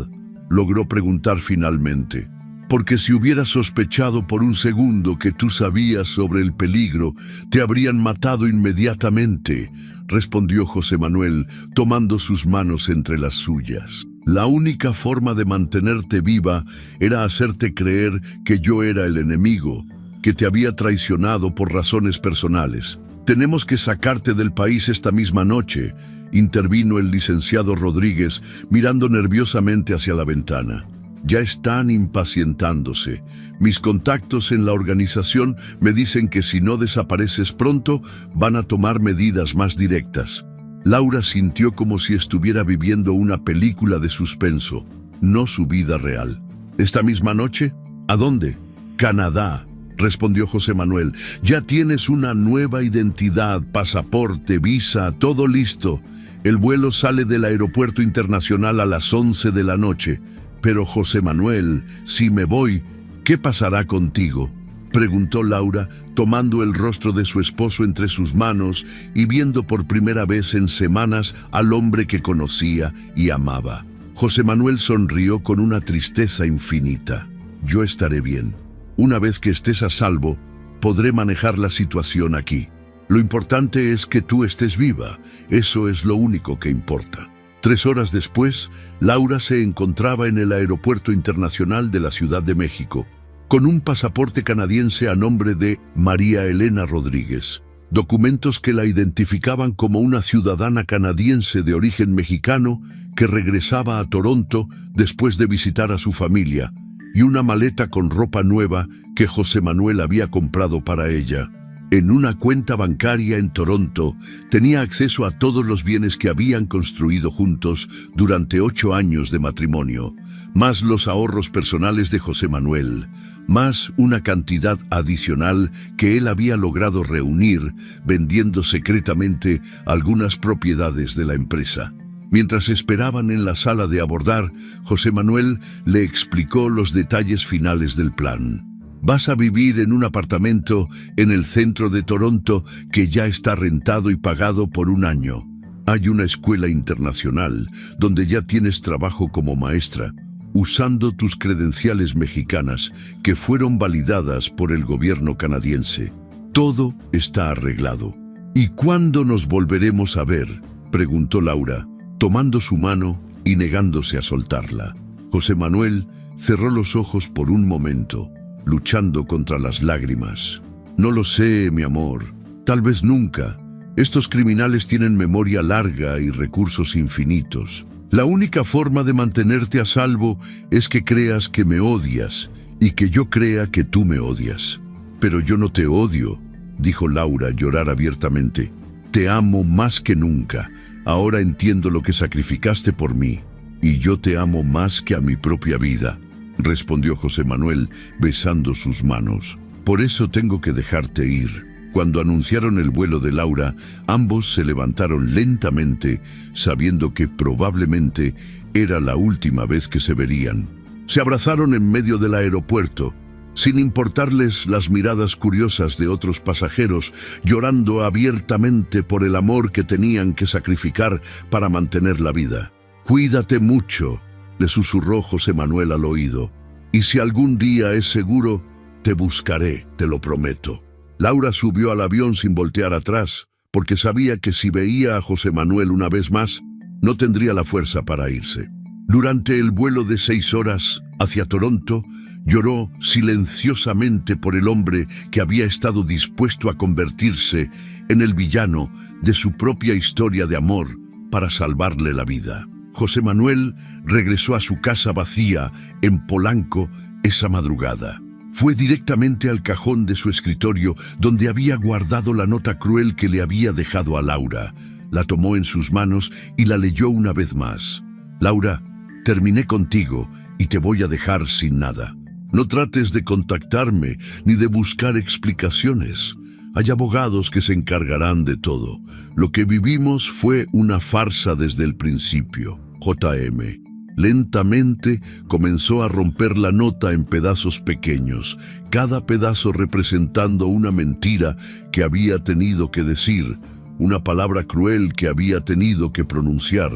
logró preguntar finalmente. Porque si hubiera sospechado por un segundo que tú sabías sobre el peligro, te habrían matado inmediatamente, respondió José Manuel, tomando sus manos entre las suyas. La única forma de mantenerte viva era hacerte creer que yo era el enemigo, que te había traicionado por razones personales. Tenemos que sacarte del país esta misma noche, intervino el licenciado Rodríguez, mirando nerviosamente hacia la ventana. Ya están impacientándose. Mis contactos en la organización me dicen que si no desapareces pronto, van a tomar medidas más directas. Laura sintió como si estuviera viviendo una película de suspenso, no su vida real. ¿Esta misma noche? ¿A dónde? Canadá, respondió José Manuel. Ya tienes una nueva identidad, pasaporte, visa, todo listo. El vuelo sale del aeropuerto internacional a las 11 de la noche. Pero José Manuel, si me voy, ¿qué pasará contigo?, preguntó Laura, tomando el rostro de su esposo entre sus manos y viendo por primera vez en semanas al hombre que conocía y amaba. José Manuel sonrió con una tristeza infinita. Yo estaré bien. Una vez que estés a salvo, podré manejar la situación aquí. Lo importante es que tú estés viva. Eso es lo único que importa. 3 horas después, Laura se encontraba en el Aeropuerto Internacional de la Ciudad de México, con un pasaporte canadiense a nombre de María Elena Rodríguez, documentos que la identificaban como una ciudadana canadiense de origen mexicano que regresaba a Toronto después de visitar a su familia, y una maleta con ropa nueva que José Manuel había comprado para ella. En una cuenta bancaria en Toronto, tenía acceso a todos los bienes que habían construido juntos durante 8 años de matrimonio, más los ahorros personales de José Manuel, más una cantidad adicional que él había logrado reunir vendiendo secretamente algunas propiedades de la empresa. Mientras esperaban en la sala de abordar, José Manuel le explicó los detalles finales del plan. Vas a vivir en un apartamento en el centro de Toronto que ya está rentado y pagado por 1 año. Hay una escuela internacional donde ya tienes trabajo como maestra, usando tus credenciales mexicanas que fueron validadas por el gobierno canadiense. Todo está arreglado. ¿Y cuándo nos volveremos a ver?, preguntó Laura, tomando su mano y negándose a soltarla. José Manuel cerró los ojos por un momento, luchando contra las lágrimas. No lo sé, mi amor. Tal vez nunca. Estos criminales tienen memoria larga y recursos infinitos. La única forma de mantenerte a salvo es que creas que me odias y que yo crea que tú me odias. Pero yo no te odio, dijo Laura llorar abiertamente. Te amo más que nunca. Ahora entiendo lo que sacrificaste por mí. Y yo te amo más que a mi propia vida, respondió José Manuel, besando sus manos. Por eso tengo que dejarte ir. Cuando anunciaron el vuelo de Laura, ambos se levantaron lentamente, sabiendo que probablemente era la última vez que se verían. Se abrazaron en medio del aeropuerto, sin importarles las miradas curiosas de otros pasajeros, llorando abiertamente por el amor que tenían que sacrificar para mantener la vida. «Cuídate mucho», le susurró José Manuel al oído. «Y si algún día es seguro, te buscaré, te lo prometo». Laura subió al avión sin voltear atrás, porque sabía que si veía a José Manuel una vez más, no tendría la fuerza para irse. Durante el vuelo de 6 horas hacia Toronto, lloró silenciosamente por el hombre que había estado dispuesto a convertirse en el villano de su propia historia de amor para salvarle la vida. José Manuel regresó a su casa vacía en Polanco esa madrugada. Fue directamente al cajón de su escritorio donde había guardado la nota cruel que le había dejado a Laura. La tomó en sus manos y la leyó una vez más. «Laura, terminé contigo y te voy a dejar sin nada. No trates de contactarme ni de buscar explicaciones. Hay abogados que se encargarán de todo. Lo que vivimos fue una farsa desde el principio. J.M.» Lentamente comenzó a romper la nota en pedazos pequeños, cada pedazo representando una mentira que había tenido que decir, una palabra cruel que había tenido que pronunciar,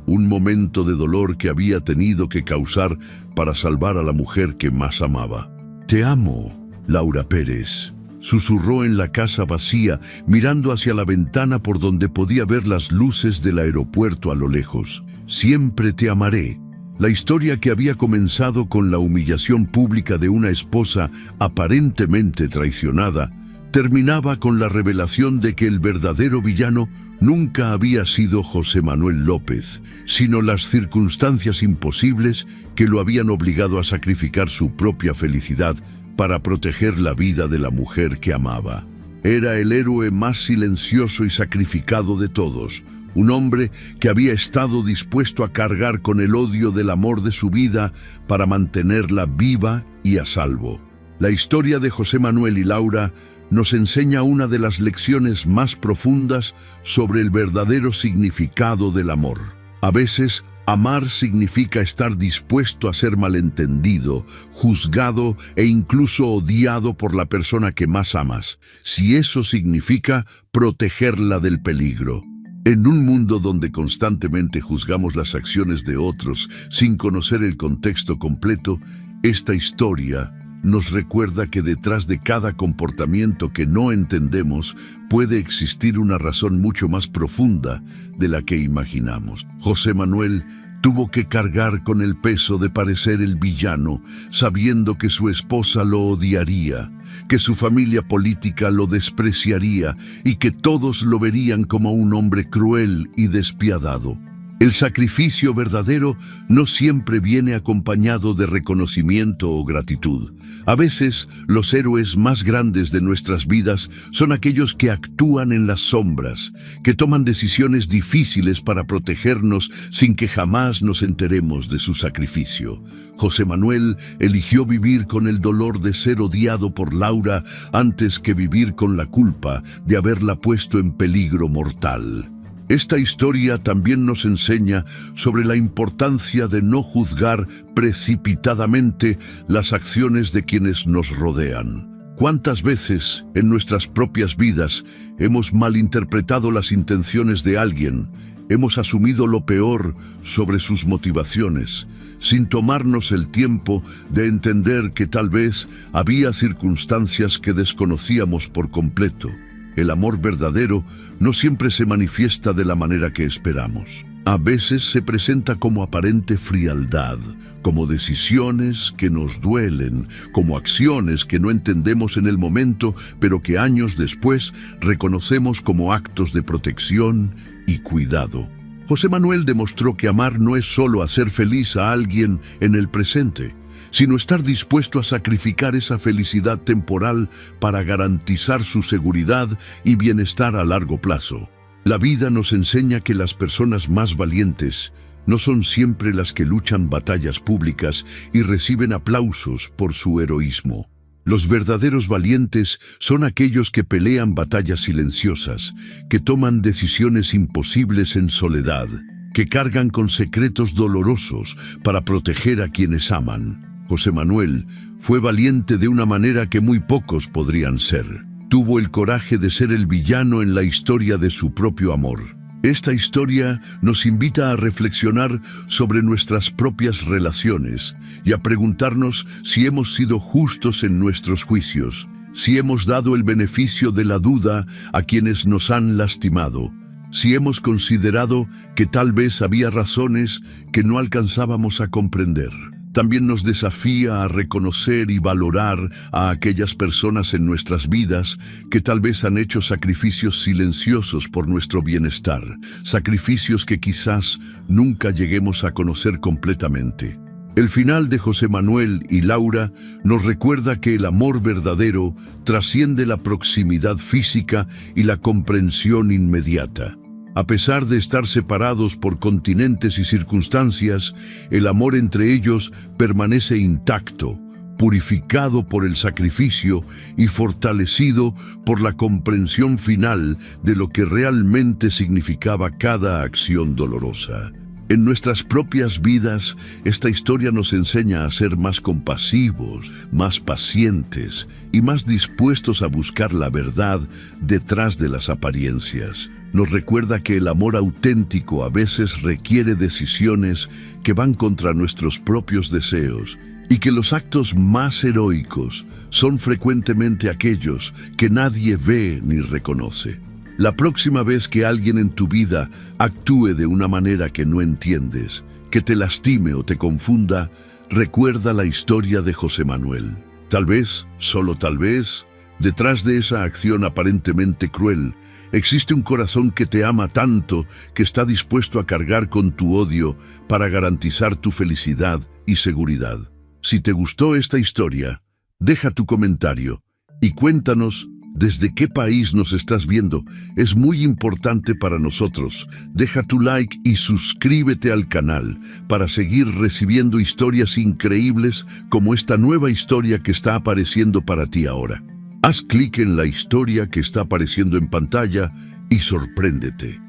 un momento de dolor que había tenido que causar para salvar a la mujer que más amaba. «Te amo, Laura Pérez», susurró en la casa vacía, mirando hacia la ventana por donde podía ver las luces del aeropuerto a lo lejos. «Siempre te amaré». La historia que había comenzado con la humillación pública de una esposa aparentemente traicionada, terminaba con la revelación de que el verdadero villano nunca había sido José Manuel López, sino las circunstancias imposibles que lo habían obligado a sacrificar su propia felicidad para proteger la vida de la mujer que amaba. Era el héroe más silencioso y sacrificado de todos, un hombre que había estado dispuesto a cargar con el odio del amor de su vida para mantenerla viva y a salvo. La historia de José Manuel y Laura nos enseña una de las lecciones más profundas sobre el verdadero significado del amor. A veces, amar significa estar dispuesto a ser malentendido, juzgado e incluso odiado por la persona que más amas, si eso significa protegerla del peligro. En un mundo donde constantemente juzgamos las acciones de otros sin conocer el contexto completo, esta historia nos recuerda que detrás de cada comportamiento que no entendemos puede existir una razón mucho más profunda de la que imaginamos. José Manuel tuvo que cargar con el peso de parecer el villano, sabiendo que su esposa lo odiaría, que su familia política lo despreciaría y que todos lo verían como un hombre cruel y despiadado. El sacrificio verdadero no siempre viene acompañado de reconocimiento o gratitud. A veces, los héroes más grandes de nuestras vidas son aquellos que actúan en las sombras, que toman decisiones difíciles para protegernos sin que jamás nos enteremos de su sacrificio. José Manuel eligió vivir con el dolor de ser odiado por Laura antes que vivir con la culpa de haberla puesto en peligro mortal. Esta historia también nos enseña sobre la importancia de no juzgar precipitadamente las acciones de quienes nos rodean. ¿Cuántas veces en nuestras propias vidas hemos malinterpretado las intenciones de alguien, hemos asumido lo peor sobre sus motivaciones, sin tomarnos el tiempo de entender que tal vez había circunstancias que desconocíamos por completo. El amor verdadero no siempre se manifiesta de la manera que esperamos. A veces se presenta como aparente frialdad, como decisiones que nos duelen, como acciones que no entendemos en el momento, pero que años después reconocemos como actos de protección y cuidado. José Manuel demostró que amar no es solo hacer feliz a alguien en el presente, sino estar dispuesto a sacrificar esa felicidad temporal para garantizar su seguridad y bienestar a largo plazo. La vida nos enseña que las personas más valientes no son siempre las que luchan batallas públicas y reciben aplausos por su heroísmo. Los verdaderos valientes son aquellos que pelean batallas silenciosas, que toman decisiones imposibles en soledad, que cargan con secretos dolorosos para proteger a quienes aman. José Manuel fue valiente de una manera que muy pocos podrían ser. Tuvo el coraje de ser el villano en la historia de su propio amor. Esta historia nos invita a reflexionar sobre nuestras propias relaciones y a preguntarnos si hemos sido justos en nuestros juicios, si hemos dado el beneficio de la duda a quienes nos han lastimado, si hemos considerado que tal vez había razones que no alcanzábamos a comprender. También nos desafía a reconocer y valorar a aquellas personas en nuestras vidas que tal vez han hecho sacrificios silenciosos por nuestro bienestar, sacrificios que quizás nunca lleguemos a conocer completamente. El final de José Manuel y Laura nos recuerda que el amor verdadero trasciende la proximidad física y la comprensión inmediata. A pesar de estar separados por continentes y circunstancias, el amor entre ellos permanece intacto, purificado por el sacrificio y fortalecido por la comprensión final de lo que realmente significaba cada acción dolorosa. En nuestras propias vidas, esta historia nos enseña a ser más compasivos, más pacientes y más dispuestos a buscar la verdad detrás de las apariencias. Nos recuerda que el amor auténtico a veces requiere decisiones que van contra nuestros propios deseos y que los actos más heroicos son frecuentemente aquellos que nadie ve ni reconoce. La próxima vez que alguien en tu vida actúe de una manera que no entiendes, que te lastime o te confunda, recuerda la historia de José Manuel. Tal vez, solo tal vez, detrás de esa acción aparentemente cruel, existe un corazón que te ama tanto que está dispuesto a cargar con tu odio para garantizar tu felicidad y seguridad. Si te gustó esta historia, deja tu comentario y cuéntanos desde qué país nos estás viendo. Es muy importante para nosotros. Deja tu like y suscríbete al canal para seguir recibiendo historias increíbles como esta nueva historia que está apareciendo para ti ahora. Haz clic en la historia que está apareciendo en pantalla y sorpréndete.